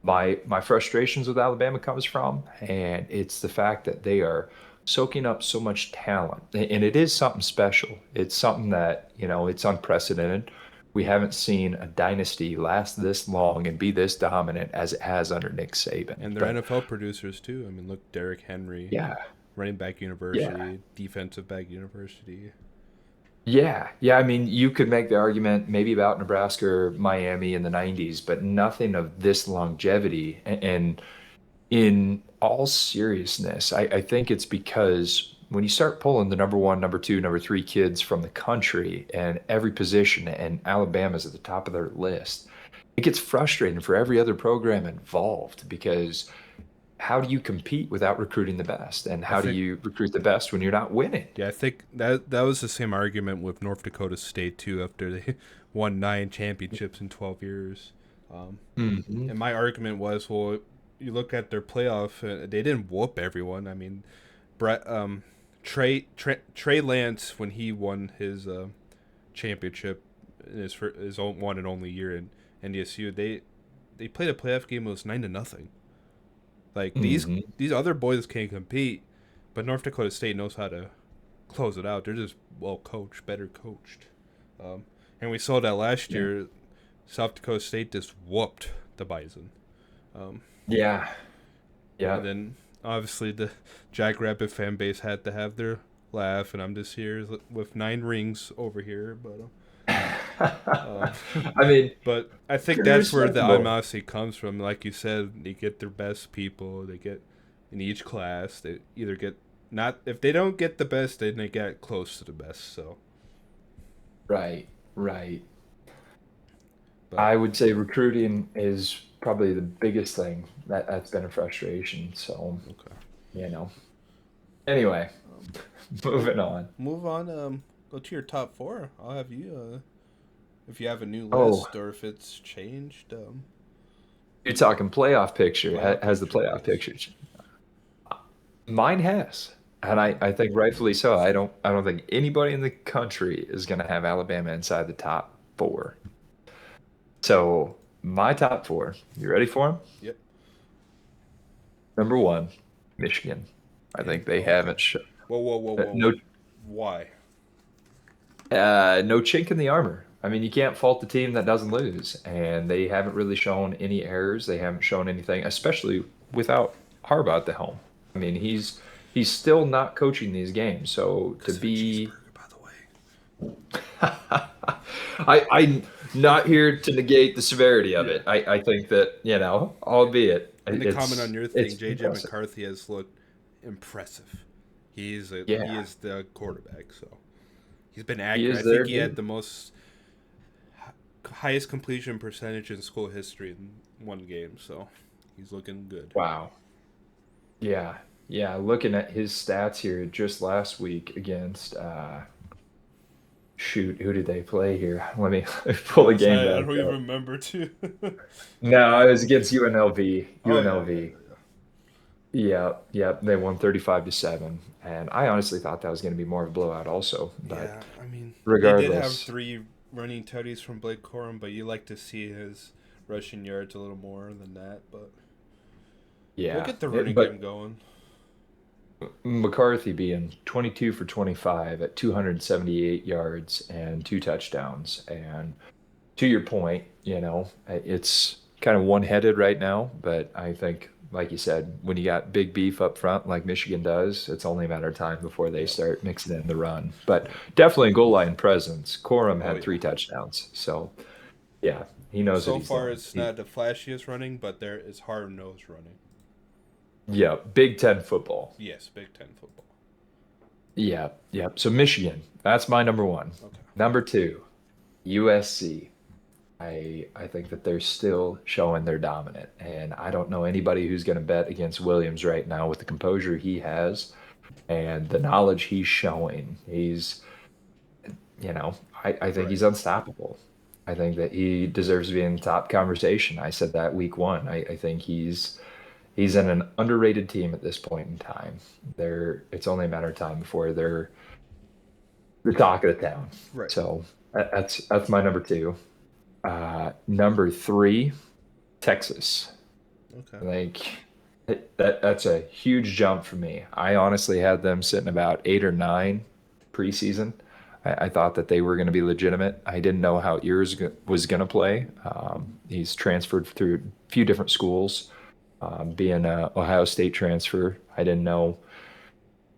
my frustrations with Alabama comes from, and it's the fact that they are soaking up so much talent, and it is something special. It's something that it's unprecedented. We haven't seen a dynasty last this long and be this dominant as it has under Nick Saban. and they're But NFL producers too. I mean, look, Derrick Henry, yeah, running back yeah. university, defensive back university. Yeah, yeah. I mean, you could make the argument maybe about Nebraska or Miami in the 90s, but nothing of this longevity. And in all seriousness, I think it's because when you start pulling the number one, number two, number three kids from the country and every position, and Alabama's at the top of their list, it gets frustrating for every other program involved because how do you compete without recruiting the best? And I how do think, you recruit the best when you're not winning? yeah, I think that was the same argument with North Dakota State too. After they won 9 championships in 12 years, Hmm. and my argument was, well, you look at their playoff, they didn't whoop everyone. I mean, Brett, Trey Lance, when he won his championship in his own one and only year in NDSU, they played a playoff game. It was 9-0. Like Hmm. these other boys can't compete, but North Dakota State knows how to close it out. They're just well coached, better coached, um, and we saw that last Yeah. year. South Dakota State just whooped the Bison, um, Yeah. and Yeah. then obviously the Jackrabbit fan base had to have their laugh, and I'm just here with 9 rings over here, uh, I mean, but I think pretty that's where the respectable. animosity comes from. Like you said, they get their best people. They get in each class. They either get not if they don't get the best, then they get close to the best. So, Right. Right. but I would say recruiting is probably the biggest thing that's been a frustration. So, okay. you know. Anyway, We'll moving on. move on. Go to your top four. I'll have you. If you have a new Oh, list or if it's changed, you're talking playoff picture. playoff Has the picture. playoff Yes. picture? Mine has. And I think rightfully so. I don't think anybody in the country is going to have Alabama inside the top four. So, my top four. You ready for them? Yep. Number one, Michigan. I think they Oh, okay. haven't shown Whoa. no Why? no chink in the armor. I mean, you can't fault the team that doesn't lose, and they haven't really shown any errors. They haven't shown anything, especially without Harbaugh at the helm. I mean, he's still not coaching these games. So to Because of a be, cheeseburger, by the way. I'm not here to negate the severity of Yeah. it. I think that albeit And to comment on your thing, it's JJ impressive. McCarthy has looked impressive. He Yeah, is the quarterback, so he's been he accurate. I is think their he had dude. the most highest completion percentage in school history in one game, so he's looking good. Wow. Yeah, yeah. Looking at his stats here, just last week against shoot, who did they play here? Let me pull the Honestly, game I back don't even up. remember too. No, it was um, against UNLV. oh yeah, yeah, UNLV. Yeah, yeah. They won 35-7, and I honestly thought that was going to be more of a blowout, also. yeah. But Yeah, I mean, they did have regardless, 3 running tutties from Blake Corum, but you like to see his rushing yards a little more than that. But we'll yeah. get the running game But going. McCarthy being 22 for 25 at 278 yards and 2 touchdowns, and to your point, it's kind of one-headed right now, but I think like you said, when you got big beef up front like Michigan does, it's only a matter of time before they Yeah. start mixing in the run. But Yeah. definitely goal line presence. Corum Oh had yeah. 3 touchdowns, so yeah, he knows what So he's far, doing. it's not the flashiest running, but there is hard nosed running. Yeah, Big Ten football. Yes, Big Ten football. Yeah, yeah. So Michigan, that's my number one. Okay. Number two, USC. I think that they're still showing they're dominant, and I don't know anybody who's going to bet against Williams right now with the composure he has and the knowledge he's showing. I think Right. he's unstoppable. I think that he deserves to be in the top conversation. I said that week one. I think he's in an underrated team at this point in time. It's only a matter of time before they're the talk of the town. Right. So that's my number two. Number three, Texas. Okay. Like that's a huge jump for me. I honestly had them sitting about 8 or 9 preseason. I thought that they were going to be legitimate. I didn't know how Ears was going to play. He's transferred through a few different schools. Being a Ohio State transfer, I didn't know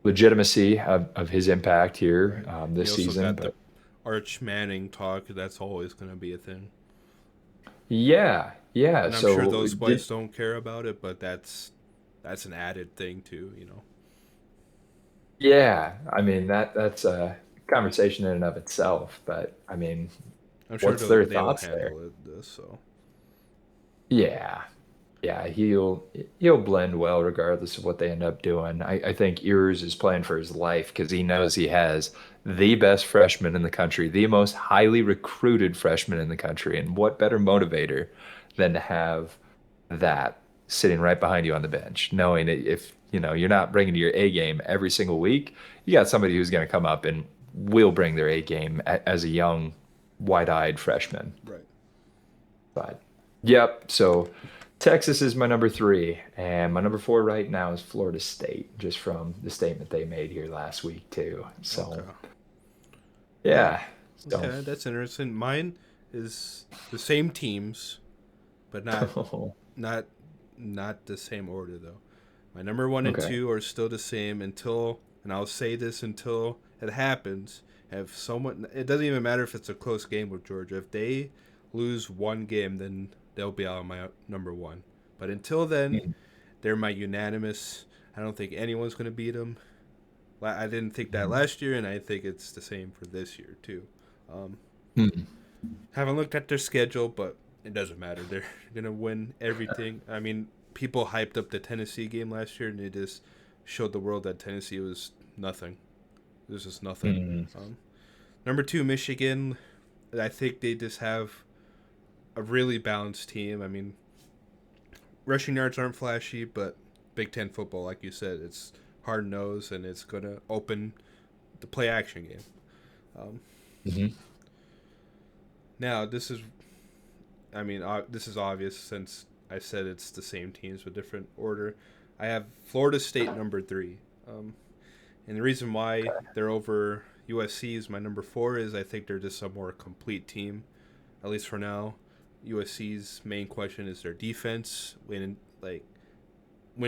legitimacy of his impact here Right. You this also season. got the But Arch Manning talk. That's always going to be a thing. yeah, yeah. And I'm sure So those boys don't care about it, but that's an added thing too. You know. yeah, I mean that's a conversation in and of itself. But I mean, I'm sure what's their they'll thoughts there? handle it. This so. Yeah, yeah, he'll blend well regardless of what they end up doing. I think Ewers is playing for his life because he knows he has the best freshman in the country, the most highly recruited freshman in the country, and what better motivator than to have that sitting right behind you on the bench, knowing that if you're not bringing your A game every single week, you got somebody who's going to come up and will bring their A game as a young, wide-eyed freshman. Right. But yep, so Texas is my number three, and my number four right now is Florida State, just from the statement they made here last week too. Okay. So Yeah. yeah, so Okay. That's interesting. Mine is the same teams, but not not the same order though. My number one and okay. two are still the same until, and I'll say this until it happens. If someone, it doesn't even matter if it's a close game with Georgia. If they lose one game, then they'll be out of my number one. But until then, Mhm. they're my unanimous. I don't think anyone's gonna beat them. I didn't think that Mhm. last year, and I think it's the same for this year too. Um, Mhm. haven't looked at their schedule, but it doesn't matter. They're gonna win everything. I mean, people hyped up the Tennessee game last year, and it just showed the world that Tennessee was nothing. It was just nothing. Mhm. Um, Number two, Michigan. I think they just have a really balanced team. I mean, rushing yards aren't flashy, but Big Ten football, like you said, it's hard nosed and it's gonna open the play action game. Um, Mhm. Now, this is obvious since I said it's the same teams with different order. I have Florida State number three, and the reason why they're over USC is my number four is I think they're just a more complete team, at least for now. USC's main question is their defense when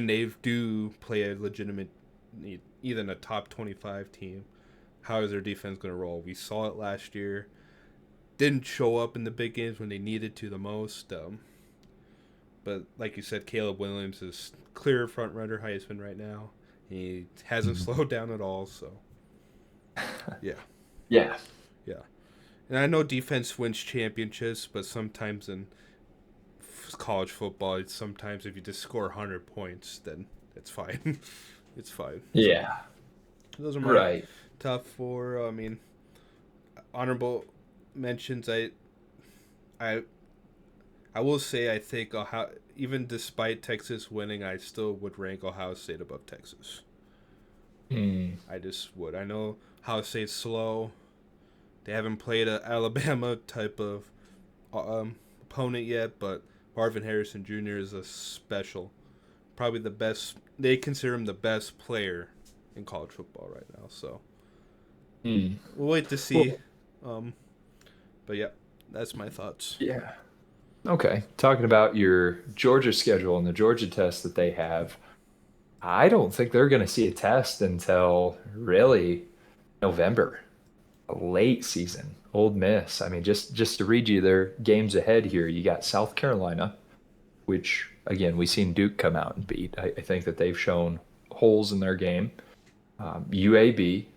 they do play a legitimate, even a top 25 team. How is their defense going to roll? We saw it last year. Didn't show up in the big games when they needed to the most. But like you said, Caleb Williams is clear front runner Heisman right now. He hasn't Mhm. slowed down at all. So yeah, Yeah. yeah. And I know defense wins championships, but sometimes in college football, sometimes if you just score 100 points, then it's fine. It's fine. So Yeah. those are my Right. top four. I mean, honorable mentions. I I will say I think even despite Texas winning, I still would rank Ohio State above Texas. Mm. I just would. I know Ohio State's slow. They haven't played a Alabama type of opponent yet, but Marvin Harrison Jr. is a special, probably the best. They consider him the best player in college football right now. So Mm. we'll wait to see. Well, Um, but yeah, that's my thoughts. yeah. Okay, talking about your Georgia schedule and the Georgia test that they have, I don't think they're going to see a test until really November, a late season. Old Miss. I mean, just to read you their games ahead here, you got South Carolina, which again we've seen Duke come out and beat. I think that they've shown holes in their game. UAB,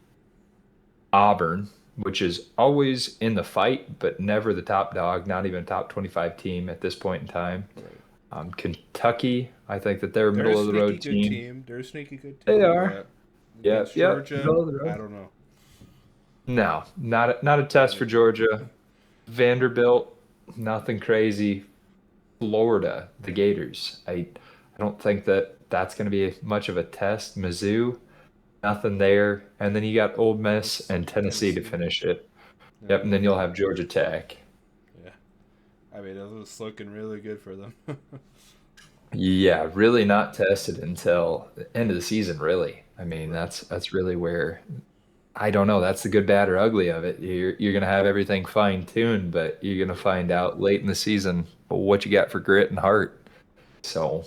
Auburn, which is always in the fight, but never the top dog, not even a top 25 team at this point in time. Right. Kentucky, I think that they're a They're a middle of the sneaky road good team. team. They're a sneaky good They team, are. but Yep, against yep, Georgia, middle of the I road. don't know. No, not a test for Georgia. Vanderbilt, nothing crazy. Florida, the Gators. I don't think that that's going to be much of a test. Mizzou, nothing there. And then you got Ole Miss Miss and Tennessee to Tennessee. finish it. Yep, Yeah, and then you'll have Georgia Tech. yeah. I mean, it was looking really good for them. Yeah, really not tested until the end of the season, really. I mean, Right. that's really where I don't know, that's the good, bad, or ugly of it. You're gonna have everything fine-tuned, but you're gonna Yeah. find out late in the season what you got for grit and heart. So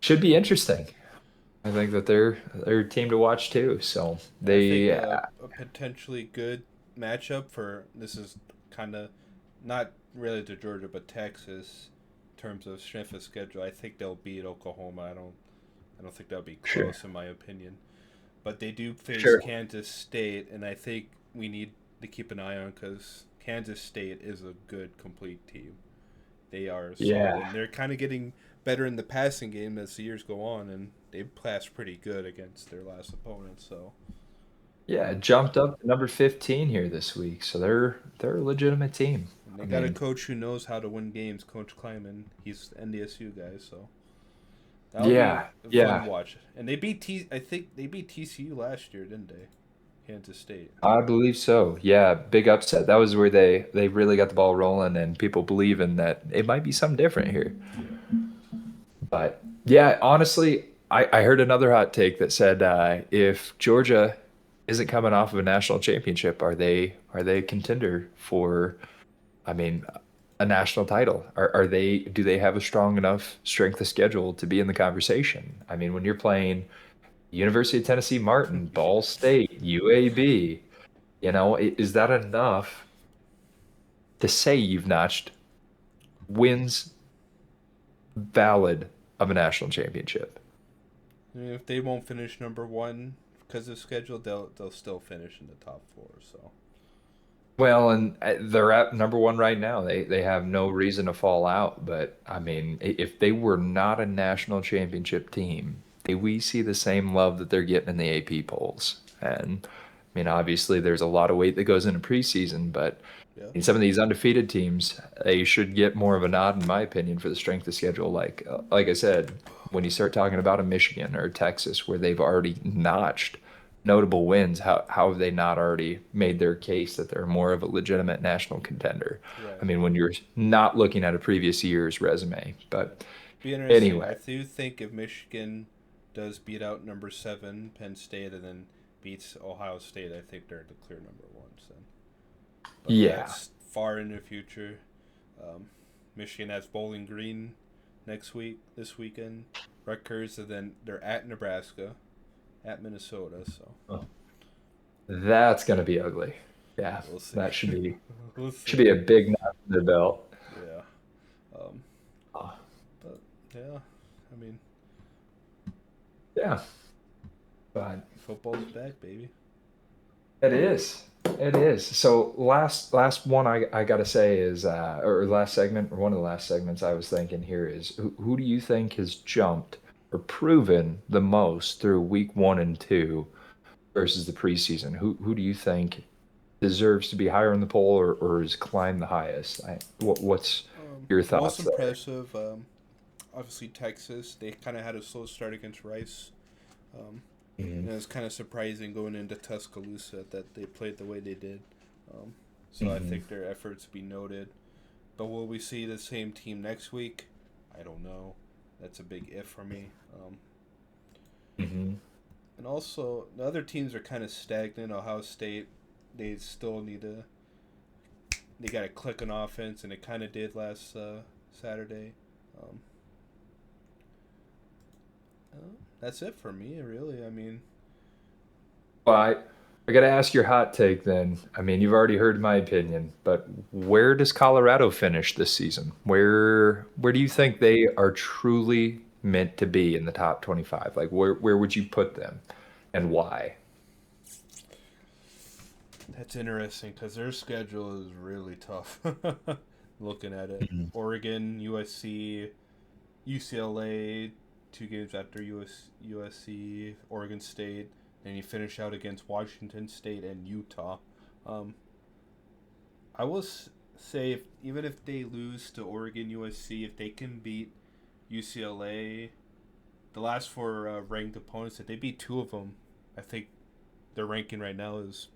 should be interesting. I think that they're a team to watch too. So I think they a potentially good matchup for this is kind of not really to Georgia but Texas in terms of strength of schedule. I think they'll beat Oklahoma. I don't think that'll be sure, close in my opinion. But they do face sure, Kansas State, and I think we need to keep an eye on because Kansas State is a good, complete team. They are solid, yeah, and they're kind of getting better in the passing game as the years go on, and they passed pretty good against their last opponent. So, yeah. um, Jumped up to number 15 here this week, so they're a legitimate team. and I they got a mean, coach who knows how to win games, Coach Kleiman. He's NDSU guy, so that'll be yeah, fun to yeah. watch. And they beat I think they beat TCU last year, didn't they? Kansas State. I believe so. Yeah, big upset. That was where they really got the ball rolling, and people believing that it might be something different here. Yeah. But yeah, honestly, I heard another hot take that said if Georgia isn't coming off of a national championship, are they a contender for, I mean, a national title? Are they do they have a strong enough strength of schedule to be in the conversation? I mean, when you're playing University of Tennessee Martin, Ball Yeah. State, UAB, is that enough to say you've notched wins valid of a national championship? And if they won't finish number one because of schedule, they'll still finish in the top four. So Well, and they're at number one right now. They have no reason to fall out. But I mean, if they were not a national championship team, we see the same love that they're getting in the AP polls. And I mean, obviously, there's a lot of weight that goes into preseason, but yeah, in some of these undefeated teams, they should get more of a nod, in my opinion, for the strength of schedule. Like I said, when you start talking about a Michigan or Texas, where they've already notched notable wins, how have they not already made their case that they're more of a legitimate national contender? I right. mean, when you're not looking at a previous year's resume. Yeah. But Be interesting. anyway, I do think if Michigan does beat out number seven Penn State and then beats Ohio State, I think they're the clear number ones then. But yeah, that's far in the future. Um, Michigan has Bowling Green next week, this weekend. Rutgers, and then they're at Nebraska, at Minnesota. So that's gonna be ugly. Yeah, we'll see. that should be We'll should see. be a big notch in their belt. Yeah. Um, Uh, but yeah, I mean, yeah, but football's back, baby. it is. It is. So last one I gotta say is or last segment or one of the last segments I was thinking here is who do you think has jumped or proven the most through week 1 and 2 versus the preseason? Who do you think deserves to be higher in the poll or has climbed the highest? What's your Most thoughts there? impressive, obviously Texas. They kind of had a slow start against Rice. Um, Hmm. and it was kind of surprising going into Tuscaloosa that they played the way they did. Um, so I Hmm. think their efforts be noted. But will we see the same team next week? I don't know. That's a big if for me. Hmm. And also, the other teams are kind of stagnant. Ohio State, they still they got to click on offense, and it kind of did last Saturday. Um, that's it for me, really. I mean, Well, I got to ask your hot take then. I mean, you've already heard my opinion, but where does Colorado finish this season? Where do you think they are truly meant to be in the top 25? Like where would you put them and why? that's interesting because their schedule is really tough. Looking at it, Mhm. Oregon, USC, UCLA, 2 games after USC, Oregon State, and you finish out against Washington State and Utah. Um, I will say, even if they lose to Oregon, USC, if they can beat UCLA, the last four ranked opponents, if they beat two of them, I think their ranking right now is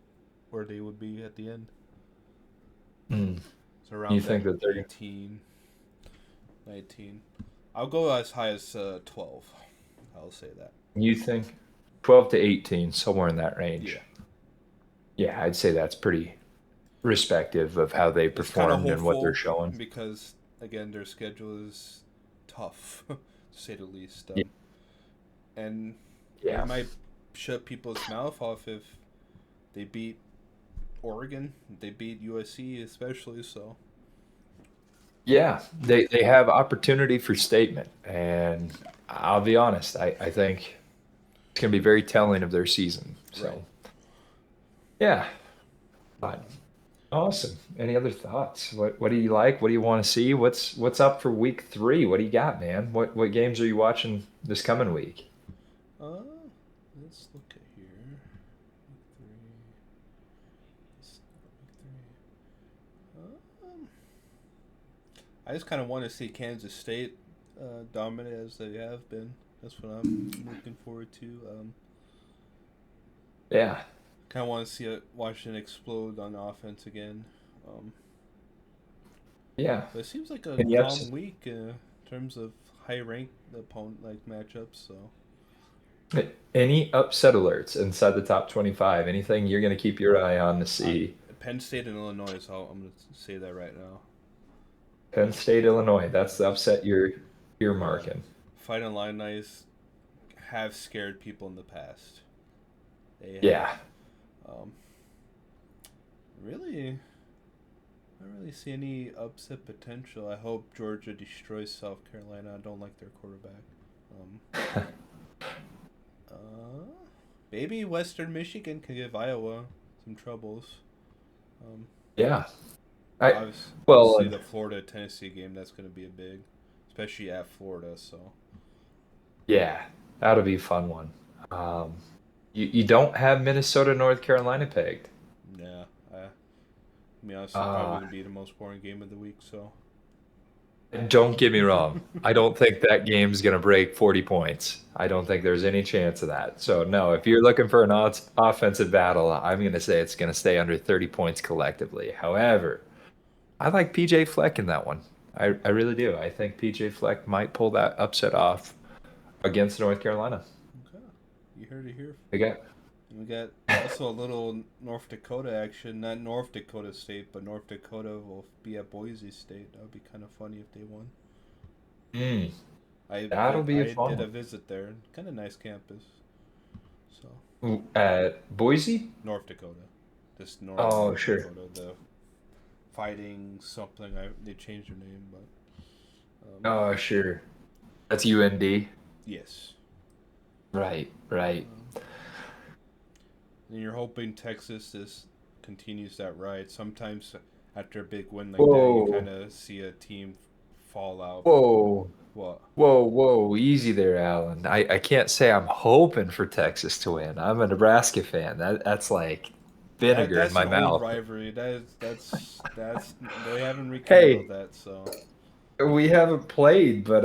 where they would be at the end. Mm. So You around that think that they're 18, 19. I'll go as high as 12. I'll say that. you think 12 to 18, somewhere in that Yeah. range? Yeah, I'd say that's pretty respective of how they It's kind of performed and what they're hopeful showing. because, again, their schedule is tough, to say the least. Yeah. And it Yeah. might shut people's mouth off if they beat Oregon, they beat USC especially. So Yeah, they have opportunity for statement, and I'll be honest, I think it's going to be very telling of their season. right. So, yeah, but awesome. Any other thoughts? What do you like? What do you want to see? What's up for week 3? What do you got, man? What games are you watching this coming week? Uh, let's look at here. Week three. Week three. I just kind of want to see Kansas State dominate as they have been. That's what I'm looking forward to. Yeah, Kind of want to see Washington explode on offense again. Um, yeah. but it seems like a Any calm upset? week in terms of high ranked opponent like matchups. So Any upset alerts inside the top 25? Anything you're going to keep your eye on to uh, see? Penn State and Illinois. So I'm gonna say that right now. Penn State, Illinois. That's the upset you're Yeah, marking. Fighting Illini have scared people in the past. They have. Yeah. Um, really, I don't really see any upset potential. I hope Georgia destroys South Carolina. I don't like their quarterback. Um, uh, Maybe Western Michigan can give Iowa some troubles. Um, Yeah. I Obviously, well, the Florida Tennessee game that's going to be a big, especially at Florida. So yeah, that'll be a fun one. Um, you don't have Minnesota, North Carolina pegged. yeah, to be honest, it's probably Uh, going to be the most boring game of the week. So don't get me wrong. I don't think that game's gonna break 40 points. I don't think there's any chance of that. So no, if you're looking for an offensive battle, I'm gonna say it's gonna stay under 30 points collectively. However, I like PJ Fleck in that one. I really do. I think PJ Fleck might pull that upset off against North Carolina. okay, you heard it here. They got And we got also a little North Dakota action. Not North Dakota State, but North Dakota will be at Boise State. That would be kind of funny if they won. mm, that'll be a I fun did a one. visit there. Kind of nice campus. So Ooh, at Boise? North Dakota, this northern Oh, North sure. Dakota, the fighting something. They changed their name, but Oh, sure. That's UND. yes. Right, right. Um, and you're hoping Texas continues that ride. Sometimes after a big win like that, you kind Whoa, of see a team fall out. whoa, What? whoa. Easy there, Alan. I can't say I'm hoping for Texas to win. I'm a Nebraska fan. That's like vinegar in That's my an old mouth. rivalry. That's they haven't rekindled Hey, that. So we haven't played, but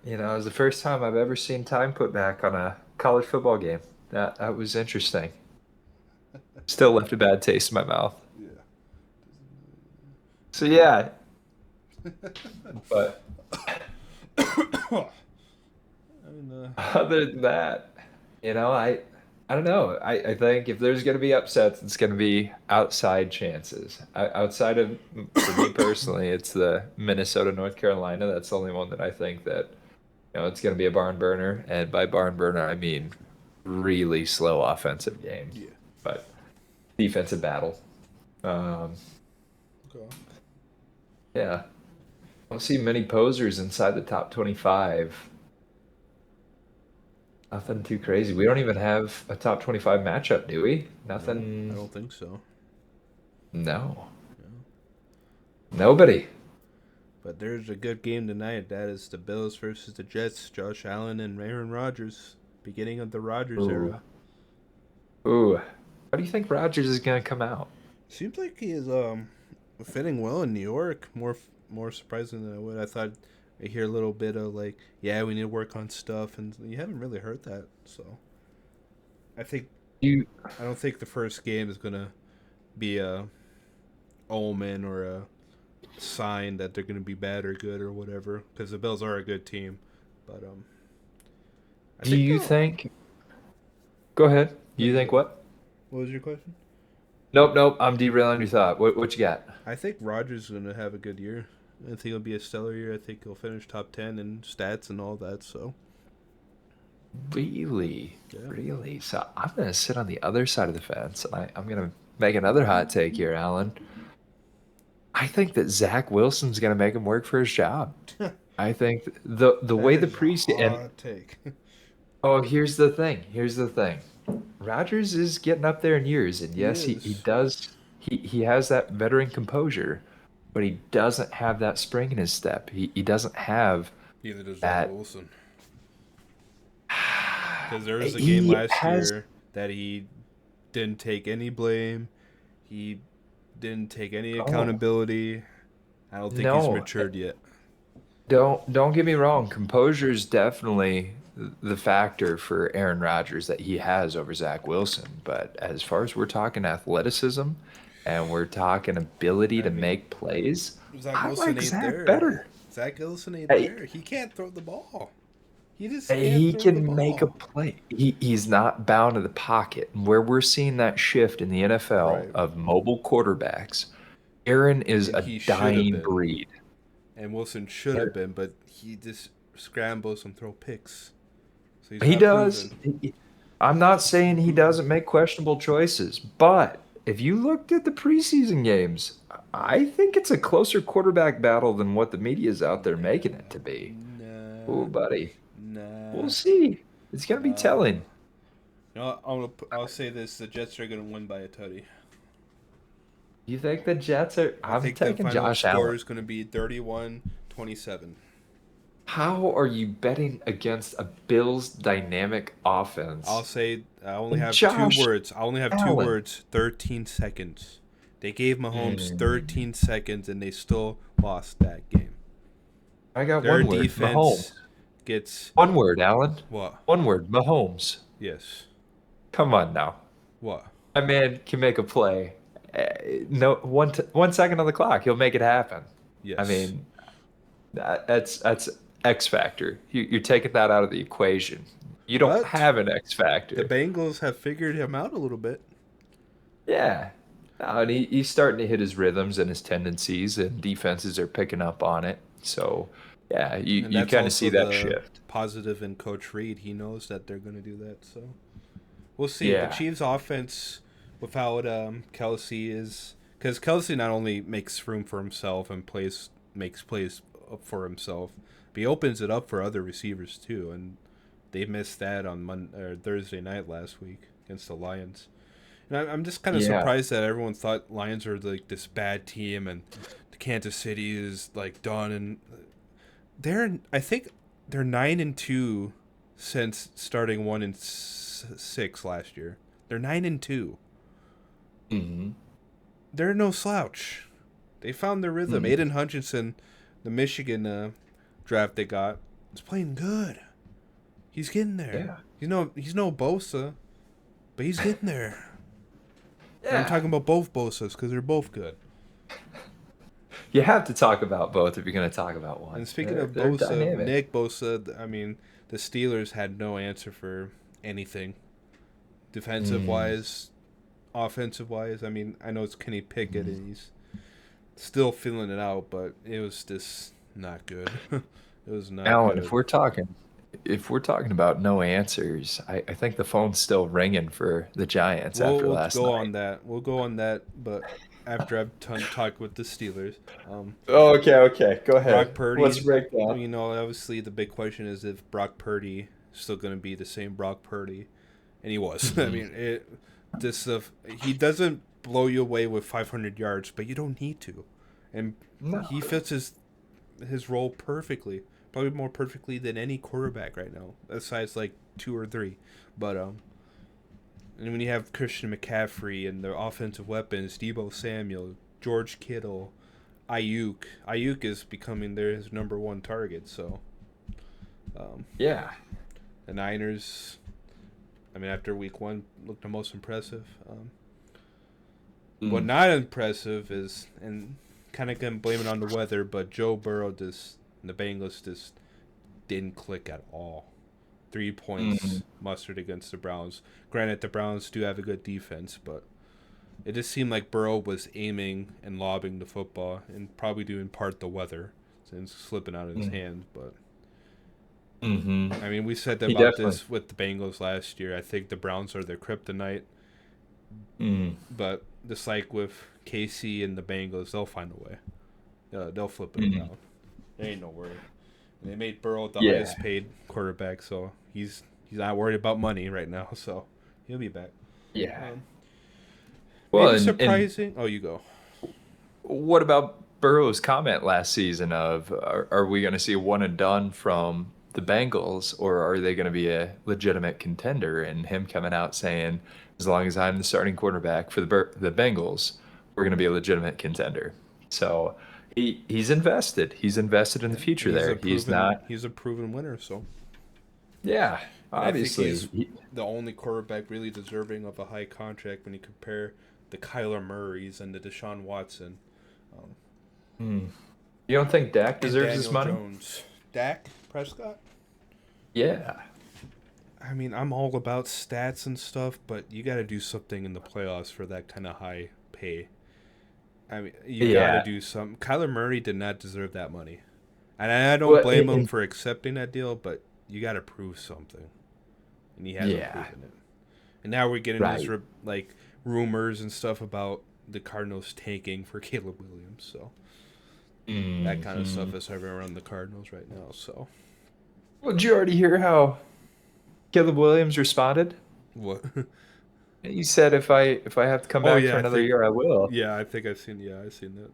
it was the first time I've ever seen time put back on a college football game. That was interesting. Still left a bad taste in my mouth. yeah. So yeah, but And other than that, I I don't know. I think if there's going to be upsets, it's going to be outside chances. Outside of, for me personally, it's the Minnesota North Carolina. That's the only one that I think that it's going to be a barn burner. And by barn burner, I mean really slow offensive game, Yeah. but defensive battle. Um, Okay. yeah, I don't see many posers inside the top 25. Nothing too crazy. We don't even have a top 25 matchup, do we? No, I Nothing. don't think so. No. No. Nobody. But there's a good game tonight. That is the Bills versus the Jets. Josh Allen and Aaron Rodgers. Beginning of the Rodgers Ooh. era. Ooh. How do you think Rodgers is going to come out? Seems like he is fitting well in New York. More surprising than I would. I thought I hear a little bit of like, yeah, we need to work on stuff, and you haven't really heard that. So I think You I don't think the first game is gonna be a omen or a sign that they're gonna be bad or good or whatever. Because the Bills are a good team, but I do think you they'll. think Go ahead. No, You you think go. what? What was your question? Nope, nope. I'm derailing your thought. What you got? I think Rodgers is gonna have a good year. I think it'll be a stellar year. I think he'll finish top 10 in stats and all that. So Really? yeah. Really? So I'm going to sit on the other side of the fence, and I'm going to make another hot take here, Alan. I think that Zach Wilson's going to make him work for his job. I think the That way the is a preseason and hot take. oh, here's the thing. Here's the thing. Rodgers is getting up there in years, and He yes, he is. does he has that veteran composure, but he doesn't have that spring in his step. He doesn't have Neither does Zach that. Wilson. Because there was a game He last has year that he didn't take any blame. He didn't take any oh accountability. I don't think he's no, matured yet. don't get me wrong. Composure is definitely the factor for Aaron Rodgers that he has over Zach Wilson. But as far as we're talking athleticism and we're talking ability I to mean, make plays, Zach I Wilson like ain't Zach there. better. Zach Wilson ain't Hey, there. He can't throw the ball. He just can't he throw the can make a ball. play. He's not bound to the pocket. And where we're seeing that shift in the NFL Right. of mobile quarterbacks, Aaron is And a he should have dying been. breed. And Wilson should have been, but he just scrambles and throw picks. So he's He not does. proven. I'm not saying he doesn't make questionable choices, but if you looked at the preseason games, I think it's a closer quarterback battle than what the media is out there making it to be. Oh, Nah, buddy, we'll nah. see. It's gonna be telling. No, I'll say this: the Jets are gonna win by a tutty. You think the Jets are? I I'm think the taking final Josh score Allen. is gonna be 31-27. How are you betting against a Bills dynamic I'll offense say I only and have two Josh words. I only have two Allen? words. 13 seconds. They gave Mahomes Mm, 13 seconds, and they still lost that game. I got Their one word. Mahomes. defense gets One word, Allen. what? One word. Mahomes. Yes. Come on now. What? That man can make a play. No, 1 second on the clock, he'll make it happen. I Yes. mean, that's X factor. You're taking that out of the equation. You don't But have an X the factor. Bengals have figured him out a little bit. Yeah. No, and he's starting to hit his rhythms and his tendencies, and defenses are picking up on it. So, yeah, you, And you that's kind of see also that the shift. positive in Coach Reed. He knows that they're going to do that. So we'll see. The Yeah. Chiefs' offense without Kelsey is because Kelsey not only makes room for himself and makes plays up for himself, but he opens it up for other receivers too. And they missed that on Thursday night last week against the Lions. And I'm just kind of Yeah. surprised that everyone thought Lions are like this bad team and Kansas City is like done. And I think they're 9-2 since starting 1-6 last year. They're 9-2. Hmm. They're no slouch. They found their rhythm. Hmm. Aiden Hutchinson, the Michigan draft they got, is playing good. He's getting there. Yeah. He's no Bosa, but he's getting there. And I'm Yeah. talking about both Bosas because they're both good. You have to talk about both if you're going to talk about one. And speaking They're, of they're Bosa, dynamic. Nick Bosa, I mean, the Steelers had no answer for anything. defensive wise, offensive wise. I mean, I know it's Kenny Pickett and he's still feeling it out, but it was just not good. It was not Alan, good. if we're talking about no answers, I think the phone's still ringing for the Giants after We'll last go night. on that. We'll go on that, but after I've talked with the Steelers, Oh, okay. Go Brock ahead. Let's Purdy. break down. You know, obviously the big question is if Brock Purdy is still going to be the same Brock Purdy, and he was. I mean, he doesn't blow you away with 500 yards, but you don't need to, and No. he fits his role perfectly, probably more perfectly than any quarterback right now, besides like 2 or 3. But and when you have Christian McCaffrey and their offensive weapons, Debo Samuel, George Kittle, Ayuk is becoming his number one target. So, Yeah. the Niners, I mean, after week 1, looked the most impressive. What not impressive is, and kind of can blame it on the weather, but Joe Burrow and the Bengals just didn't click at all. 3 points mustered against the Browns. Granted, the Browns do have a good defense, but it just seemed like Burrow was aiming and lobbing the football, and probably due in part the weather, since slipping out of his hand. But I mean, we said He about definitely. this with the Bengals last year. I think the Browns are their kryptonite, but just like with KC and the Bengals, they'll find a way. They'll flip it around. There ain't no worry. And they made Burrow the Yeah. highest paid quarterback, so he's not worried about money right now. So he'll be back. Yeah. Um, Well, Maybe and surprising. Oh, you go. what about Burrow's comment last season of are we going to see a one and done from the Bengals, or are they going to be a legitimate contender? And him coming out saying, as long as I'm the starting quarterback for the Bengals, we're going to be a legitimate contender. So he's invested. He's invested in the Yeah, future there. He's not. he's a proven winner. So, Yeah, and I think he's obviously. the only quarterback really deserving of a high contract when you compare the Kyler Murrays and the Deshaun Watson, You don't think Dak and deserves his Daniel money? Jones. Dak Prescott. Yeah. I mean, I'm all about stats and stuff, but you got to do something in the playoffs for that kind of high pay. I mean, you got to Yeah. do something. Kyler Murray did not deserve that money. And I don't Well, blame him for accepting that deal, but you got to prove something. And he hasn't yeah. proven it. And now we're getting Right. like rumors and stuff about the Cardinals tanking for Caleb Williams. So that kind of stuff is hovering around the Cardinals right now. So Well, did you already hear how Caleb Williams responded? what? He said, "If I have to come Oh back for yeah, I another think year, I will." I think I've seen. Yeah, I've seen that.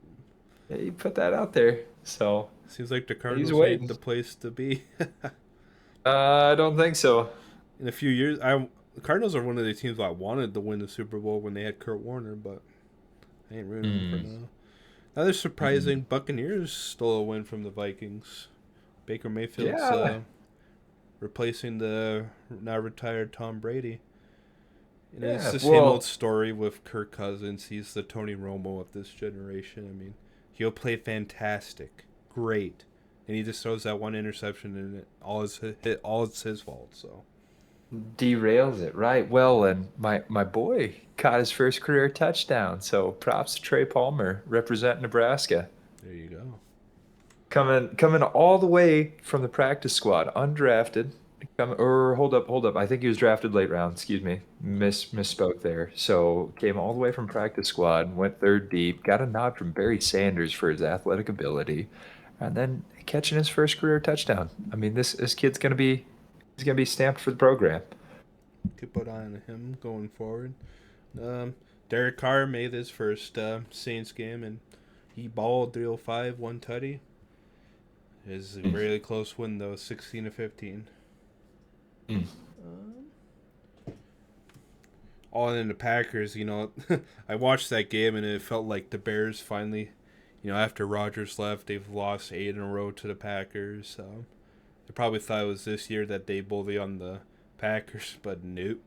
Yeah, he put that out there, so Seems like the he's Cardinals ain't waiting. the place to be. I don't think so. In a few years, the Cardinals are one of the teams I wanted to win the Super Bowl when they had Kurt Warner, but I ain't rooting for Mm, now. Another mm. surprising, Buccaneers stole a win from the Vikings. Baker Mayfield's Yeah, replacing the now retired Tom Brady. And it's yeah. the same old Well, story with Kirk Cousins. He's the Tony Romo of this generation. I mean, he'll play fantastic, great, and he just throws that one interception, and all it's his fault. So derails it, right? Well, and my boy caught his first career touchdown, so props to Trey Palmer representing Nebraska. there you go. Coming all the way from the practice squad, undrafted. Or hold up. I think he was drafted late round. Excuse me, misspoke there. So came all the way from practice squad, went third deep, got a nod from Barry Sanders for his athletic ability, and then catching his first career touchdown. I mean, this kid's he's gonna be stamped for the program. Keep an eye on him going forward. Um, Derek Carr made his first Saints game, and he balled 305, one tutty. It's a Mm, really close win though, 16-15. mm. All in the Packers, I watched that game and it felt like the Bears finally, after Rodgers left, they've lost 8 in a row to the Packers. They probably thought it was this year that they bully on the Packers, but nope.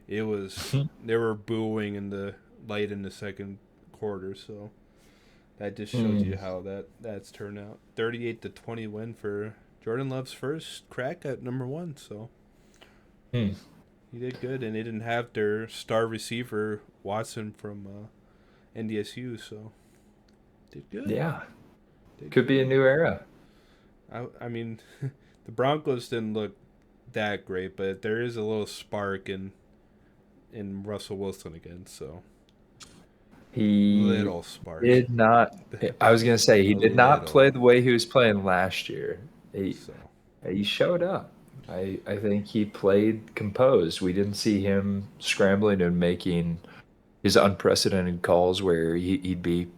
It was they were booing in the light in the second quarter, so that just shows you Mm, how that's turned out. 38-20 win for Jordan Love's first crack at number 1. So mm. He did good, and they didn't have their star receiver Watson from NDSU, so did good. Yeah, Did could be a good. new era. I mean, the Broncos didn't look that great, but there is a little spark in Russell Wilson again. So He little spark, did not. I was gonna say he a did not little. play the way he was playing last year. He So he showed up. I think he played composed. We didn't see him scrambling and making his unprecedented calls where he'd be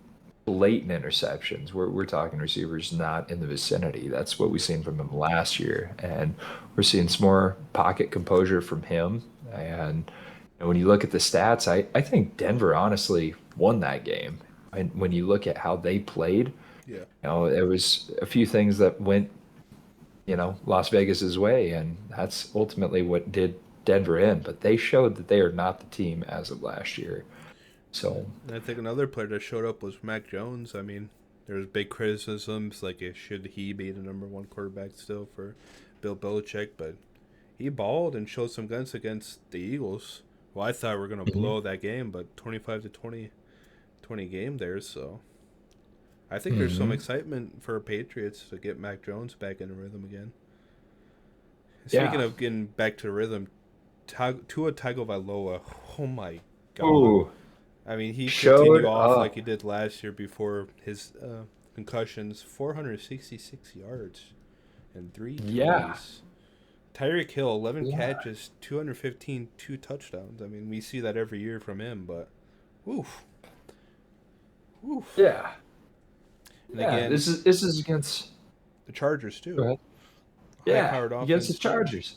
blatant interceptions. We're talking receivers not in the vicinity. That's what we've seen from him last year, and we're seeing some more pocket composure from him. And when you look at the stats, I think Denver honestly won that game. And when you look at how they played, yeah, there was a few things that went, Las Vegas's way, and that's ultimately what did Denver in. But they showed that they are not the team as of last year. So, and I think another player that showed up was Mac Jones. I mean, there was big criticisms like should he be the number one quarterback still for Bill Belichick, but he balled and showed some guns against the Eagles. Well, I thought we were gonna mhm. blow that game, but 25 to 20 game there. So I think there's some Mhm. excitement for Patriots to get Mac Jones back in the rhythm again. Speaking Yeah. of getting back to the rhythm, Tua Tagovailoa, oh my god! Ooh, I mean, he showed continued off like he up. did last year before his concussions. 466 yards and three Yeah. TDs. Tyreek Hill, 11 Yeah. catches, 215, two touchdowns. I mean, we see that every year from him, but oof, oof. Yeah. And Yeah. again, This is against. the Chargers Go too. ahead. High Yeah, powered against the offense too. Chargers.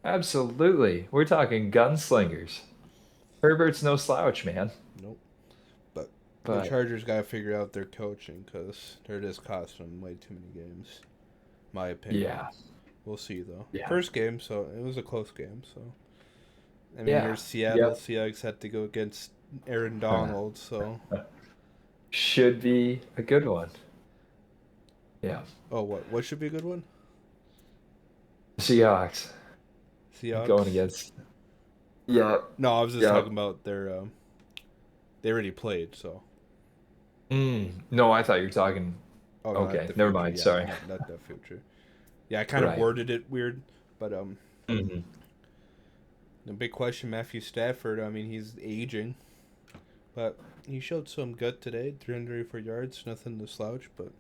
Absolutely. We're talking gunslingers. Herbert's no slouch, man. Nope. But the But Chargers got to figure out their coaching because they're just costing them way too many games. My opinion. yeah, We'll see though. yeah, First game, so it was a close game. So I mean, yeah. there's Seattle. Yep. Seahawks had to go against Aaron Donald. So Should be a good one. Yeah. oh, what should be a good one? Seahawks going Seahawks. against. Or Yep. no, I was just Yep. talking about their. They already played, so No, I thought you were talking. oh, not Okay, the never future. mind. Yeah, Sorry. not the future. Yeah, I kind of Right. worded it weird, but hmm the big question, Matthew Stafford. I mean, he's aging, but he showed some gut today. 384 yards, nothing to slouch, but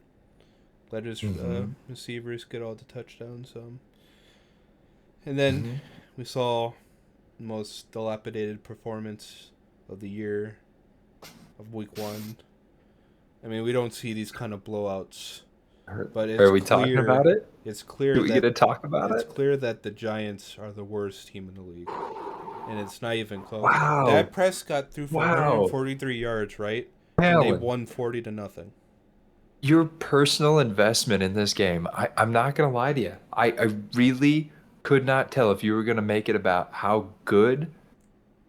let his hmm receivers get all the touchdowns. And then hmm we saw the most dilapidated performance of the year of Week 1. I mean, we don't see these kind of blowouts, but Are we talking about it? it's Do clear we get that to talk about it? the Giants are the worst team in the league, and it's not even close. Dak Wow. Prescott threw for Wow. 143 yards, right? And they Alan, won 40 to nothing. your personal investment in this game, I'm not going to lie to you. I really could not tell if you were going to make it about how good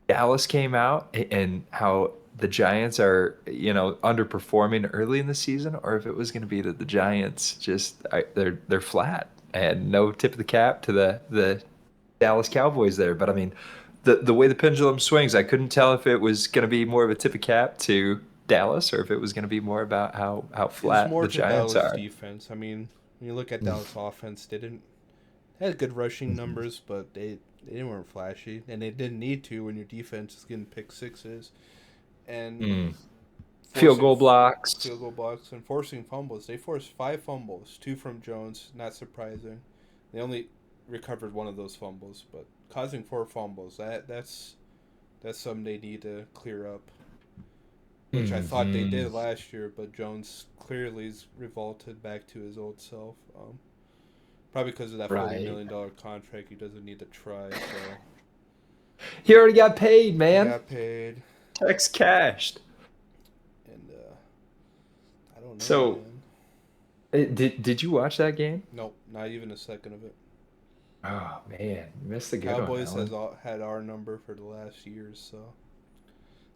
Dallas came out and how the Giants are, underperforming early in the season, or if it was going to be that the Giants they're flat and no tip of the cap to the Dallas Cowboys there. But I mean, the way the pendulum swings, I couldn't tell if it was going to be more of a tip of cap to Dallas or if it was going to be more about how It's flat more the to Giants Dallas are. defense. I mean, when you look at Dallas offense, they didn't had good rushing numbers, but they weren't flashy, and they didn't need to when your defense is getting pick sixes and Mm. Field forcing goal blocks. field goal blocks and forcing fumbles. They forced 5 fumbles, two from Jones. Not surprising. They only recovered one of those fumbles, but causing 4 fumbles that's something they need to clear up. Which I thought they hmm did last year, but Jones clearly's revolted back to his old self. Probably because of that forty Right. million dollar contract, he doesn't need to try. So He already got paid, he man. got paid, Tex cashed. and I don't know, So, man. did you watch that game? Nope, not even a second of it. Oh man, you missed a good one, Cowboys Alan. had our number for the last years, so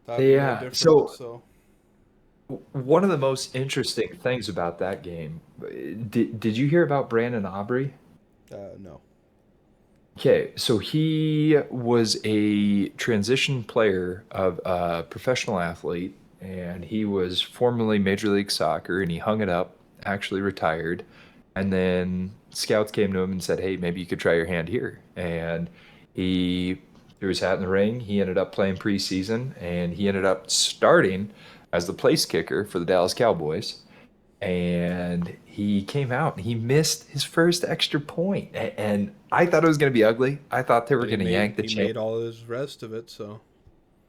thought it'd be no Yeah. different. So So one of the most interesting things about that game, did you hear about Brandon Aubrey? no, Okay, so he was a transition player of a professional athlete, and he was formerly Major League Soccer, and he hung it up, actually retired, and then scouts came to him and said, "Hey, maybe you could try your hand here." And he threw his hat in the ring. He ended up playing preseason, and he ended up starting as the place kicker for the Dallas Cowboys, and he came out and he missed his first extra point. And I thought it was going to be ugly. I thought they were But going to yank the he chain. made all his rest of it. So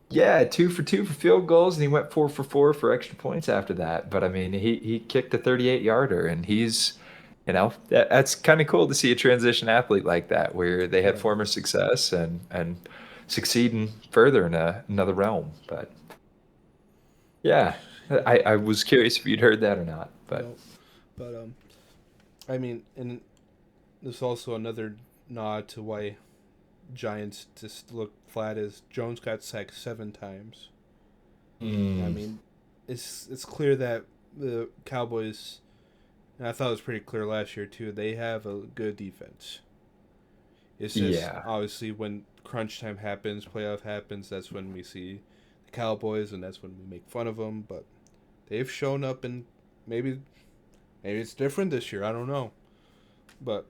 Yeah, 2 for 2 for field goals, and he went 4 for 4 for extra points after that. But I mean, he kicked a 38-yarder, and that's kind of cool to see a transition athlete like that, where they had right. former success and succeeding further in another realm. But yeah, I was curious if you'd heard that or not. But No, but I mean, and there's also another nod to why Giants just look flat. Is Jones got sacked 7 times. I mm, mean, it's clear that the Cowboys, and I thought it was pretty clear last year too. They have a good defense. It's just yeah. obviously when crunch time happens, playoff happens. That's when we see the Cowboys, and that's when we make fun of them. But they've shown up, and maybe it's different this year. I don't know, but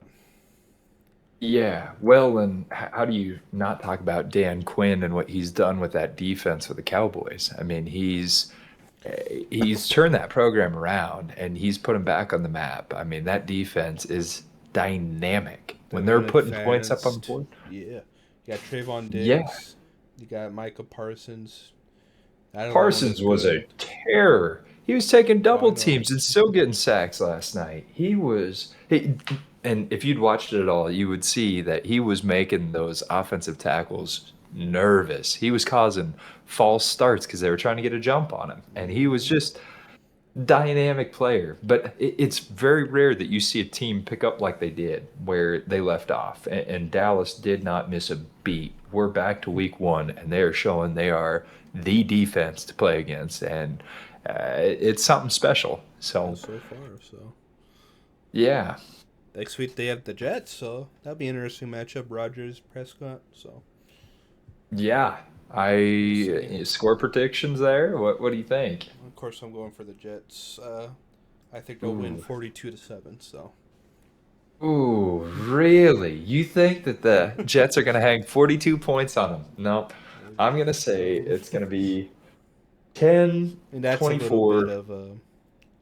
Yeah, well, and how do you not talk about Dan Quinn and what he's done with that defense for the Cowboys? I mean, he's turned that program around and he's put them back on the map. I mean, that defense is dynamic when they're dynamic, putting points up on the fast. board. Yeah, you got Trayvon Yeah, Diggs. You got Micah Parsons. That alone is Parsons was good. a terror. He was taking Oh, I double know. teams and still getting sacks last night. And if you'd watched it at all, you would see that he was making those offensive tackles nervous. He was causing false starts because they were trying to get a jump on him, and he was Mm-hmm. just dynamic player. But it's very rare that you see a team pick up like they did where they left off. And Dallas did not miss a beat. We're back to week one, and they are showing they are the defense to play against, and it's something special. Yeah, So so far. So yeah, next week they have the Jets, so that'll be an interesting matchup. Rogers, Prescott. So yeah. we'll see. I score predictions there. What do you think? Of course, I'm going for the Jets. I think they'll win Ooh. 42-7. So Ooh, really? You think that the Jets are going to hang 42 points on them? Nope. I'm going to say so it's going to be 10, and that's a little bit 24. of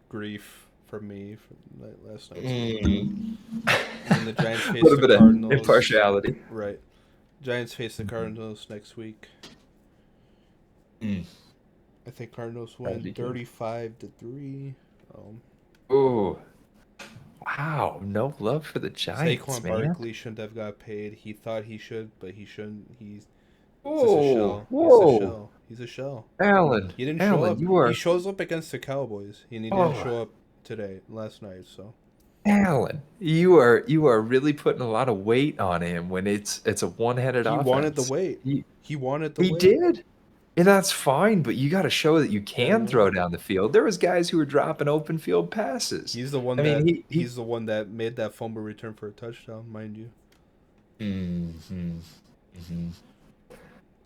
grief for me from last night's game. Mm. And then the Giants A face little the bit of Cardinals. impartiality. Right. Giants face the Mhm. Cardinals next week. Mm. I think Cardinals That'd win be good. 35-3. Um, Ooh, wow. No love for the Giants, Saquon man. Barkley shouldn't have got paid. He thought he should, but he shouldn't. He's just a Whoa, shell. He's a whoa. shell. He's a shell. Alan, He didn't show Alan, up. you He are, shows up against the Cowboys, and he didn't oh, show up last night. So Alan, you are really putting a lot of weight on him when it's a one-headed he wanted the offense. weight. He He wanted the he weight. did. And that's fine, but you got to show that you Yeah, I can throw know. down the field. There was guys who were dropping open field passes. I mean, he He's the one that made that fumble return for a touchdown, mind you. Mhm, mhm.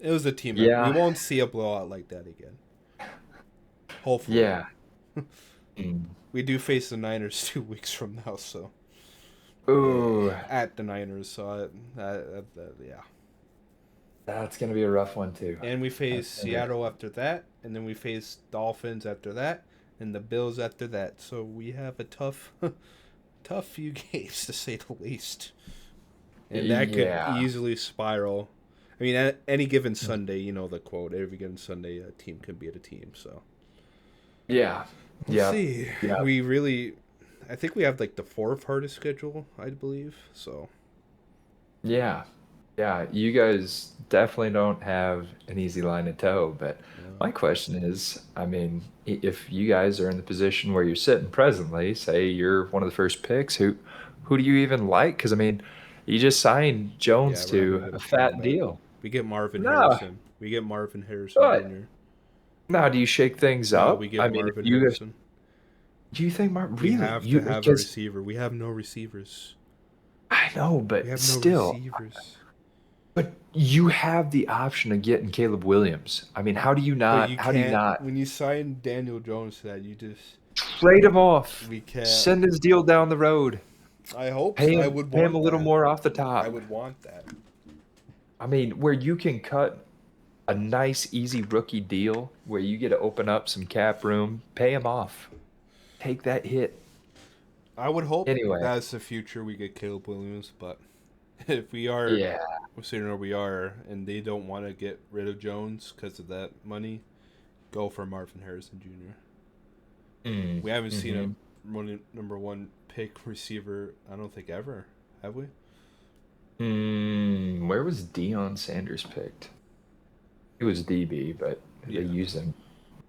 It was a team effort. We Yeah, won't see a blowout like that again. Hopefully. yeah. Mm. We do face the Niners 2 weeks from now, so Ooh, at the Niners. So yeah, that's gonna be a rough one too. and we face That's gonna be a rough Seattle one. after that, and then we face Dolphins after that, and the Bills after that. So we have a tough, tough few games to say the least, and that could Yeah, easily spiral. I mean, at any given Sunday, you know the quote: "Every given Sunday, a team can beat a team." So yeah, we'll yeah, see. yeah, We really, I think we have like the fourth hardest schedule, I believe. So yeah, yeah. You guys definitely don't have an easy line to toe, but yeah. my question is, I mean, if you guys are in the position where you're sitting presently, say you're one of the first picks, who do you even like? Because I mean, you just signed Yeah, Jones we're not to gonna get a a fat quarterback. deal. We get Marvin No, Harrison. We get Marvin Harrison but Jr. now do you shake things No, we up? get I mean, if Marvin you Harrison. do you think Mark We really have to you have a because receiver. We have no receivers. I know, We but have no still, receivers. but you have the option of getting Caleb Williams. I mean, how do you But not? you How do you can't not when you sign Daniel Jones to that. You just trade him off? we can't. Send his deal down the road. I hope Pay so. I him, would pay him a want little that. more off the I top. would want that. I mean, where you can cut a nice, easy rookie deal where you get to open up some cap room, pay him off, take that hit. I would hope Anyway, that's the future we get Caleb Williams, but if we are, yeah. we're sitting where we are, and they don't want to get rid of Jones because of that money, go for Marvin Harrison Jr. Mm, We haven't seen a hmm number one pick receiver, I don't think ever, have we? Where was Deion Sanders picked? He was DB, but they Yeah, used him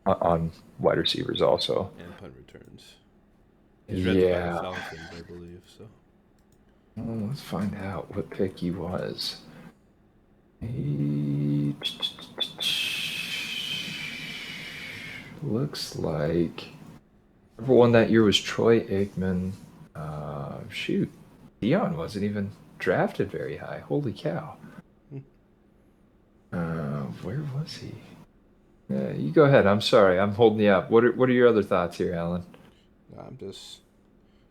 on wide receivers also. and punt returns. He's drafted by the Yeah. Falcons, I believe. So Well, let's find out what pick he was. He looks like number one that year was Troy Aikman. Shoot, Dion wasn't even drafted very high. Holy cow! Where was he? You go ahead. I'm sorry. I'm holding you up. What are your other thoughts here, Alan? I'm just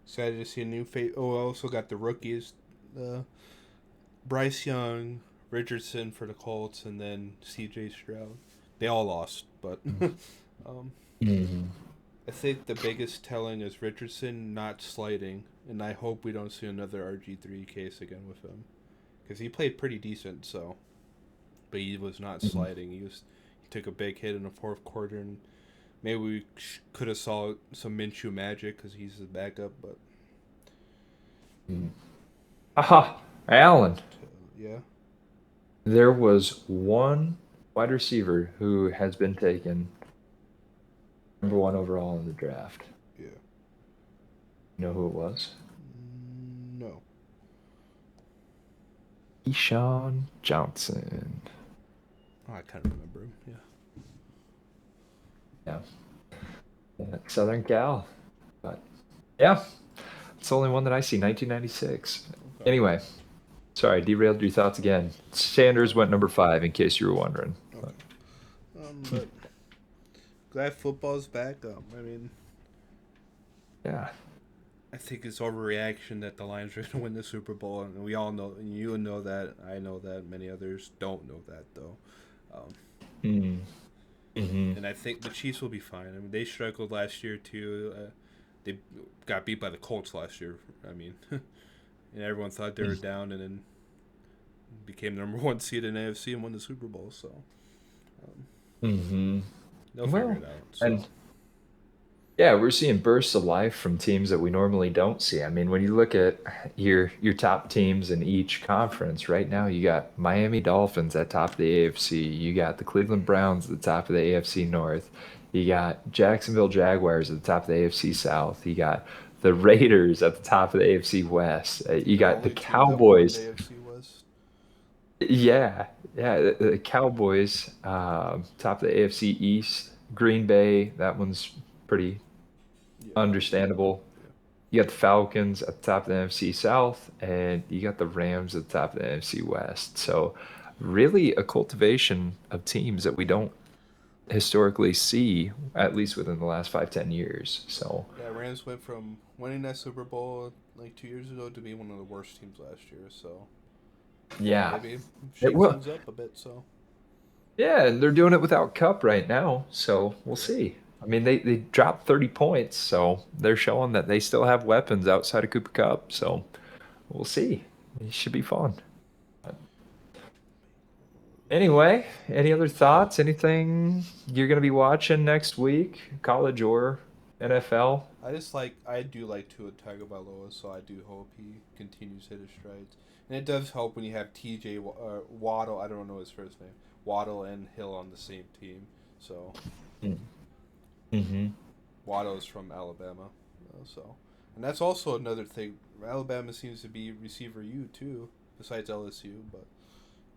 excited to see a new face. Oh, I also got the rookies, uh, Bryce Young, Richardson for the Colts, and then C.J. Stroud. They all lost, but um, Mm-hmm. I think the biggest telling is Richardson not sliding, and I hope we don't see another RG3 case again with him, because he played pretty decent. So, but he was not sliding. He took a big hit in the fourth quarter, and maybe we could have saw some Minshew magic because he's the backup. But Aha, Alan. yeah, There was one wide receiver who has been taken number one overall in the draft. yeah, You know who it was? no, Keyshawn Johnson. oh, I kind of remember him. Yeah, Yeah. Southern Cal. But yeah, it's the only one that I see, 1996. okay, Anyway, sorry, derailed your thoughts again. Sanders went number five, in case you were wondering. But, okay. But glad football's back. I mean, yeah. I think it's overreaction that the Lions are going to win the Super Bowl, and we all know, and you know that, I know that, many others don't know that though. Um, Mm. Mm-hmm. and I think the Chiefs will be fine. I mean, they struggled last year too. They got beat by the Colts last year. I mean, and everyone thought they were down, and then became the number one seed in AFC and won the Super Bowl. So Mm-hmm. they'll figure Well, it out. So and yeah, we're seeing bursts of life from teams that we normally don't see. I mean, when you look at your top teams in each conference, right now you got Miami Dolphins at top of the AFC, you got the Cleveland Browns at the top of the AFC North, you got Jacksonville Jaguars at the top of the AFC South, you got the Raiders at the top of the AFC West, you the got the only team that won the Cowboys. AFC West. Yeah, yeah, the Cowboys, top of the AFC East, Green Bay, that one's pretty Yeah, understandable. understandable. You got the Falcons at the top of the NFC South, and you got the Rams at the top of the NFC West. So, really, a cultivation of teams that we don't historically see, at least within the last 5, 10 years. So, Yeah, Rams went from winning that Super Bowl like 2 years ago to being one of the worst teams last year. So yeah, maybe it shake will. things up a bit. So Yeah, and they're doing it without Cup right now. So, we'll yeah, see. I mean, they dropped 30 points, so they're showing that they still have weapons outside of Cooper Cup. So, we'll see. It should be fun. Anyway, any other thoughts? Anything you're going to be watching next week, college or NFL? I do like Tua Tagovailoa, so I do hope he continues to hit his strides. And it does help when you have T.J. Waddle. I don't know his first name. Waddle and Hill on the same team. So Mm-hmm. Waddle is from Alabama, so and that's also another thing. Alabama seems to be receiver U too, besides LSU. But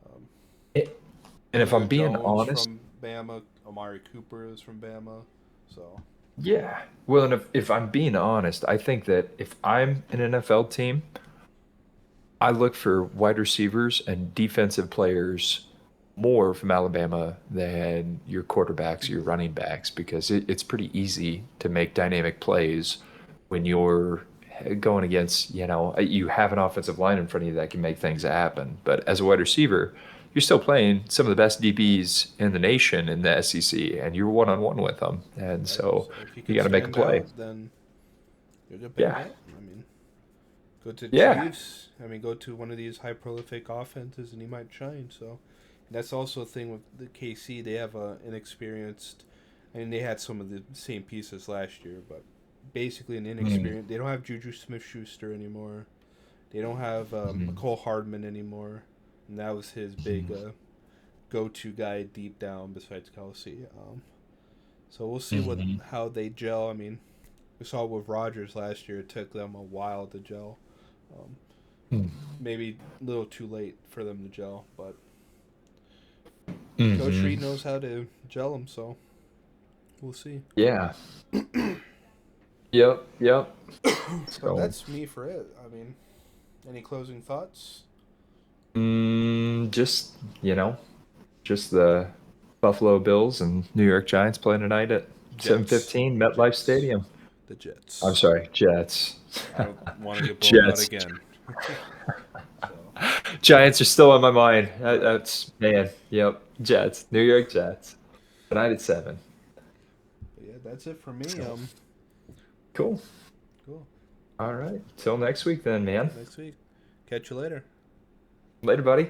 um, And if Julio I'm being Jones honest, from Bama, Amari Cooper is from Bama, so yeah. Well, and if I'm being honest, I think that if I'm an NFL team, I look for wide receivers and defensive players more from Alabama than your quarterbacks, your running backs, because it's pretty easy to make dynamic plays when you're going against, you have an offensive line in front of you that can make things happen. But as a wide receiver, you're still playing some of the best DBs in the nation in the SEC, and you're one on one with them. And Right. so So if you you can got to make a stand play. out, then you're a good big Yeah. get. I mean, go to the Yeah. Chiefs. I mean, go to one of these high prolific offenses, and he might shine. So that's also a thing with the KC. They have a inexperienced. I mean, they had some of the same pieces last year, but basically an Mm, inexperienced. They don't have Juju Smith-Schuster anymore. They don't have mm, McCole Hardman anymore, and that was his big mm, go-to guy deep down besides Kelsey. So we'll see what mm, how they gel. I mean, we saw with Rodgers last year. It took them a while to gel. Um, mm, Maybe a little too late for them to gel, but Coach mm. Reed knows how to gel them, so we'll see. Yeah. Yep. Yep. But So, that's me for it. I mean, any closing thoughts? just, just the Buffalo Bills and New York Giants playing tonight at Jets. 7:15 MetLife Jets. Stadium. The I'm Jets. sorry, Jets. I don't want to get blown out Jets. again. So, Giants are still on my mind. right. That's man. Yep. Jets. New York Jets. Tonight at 7. But yeah, that's it for me. So cool. Cool. All right. Till next week then, Yeah, man. next week. Catch you later. Later, buddy.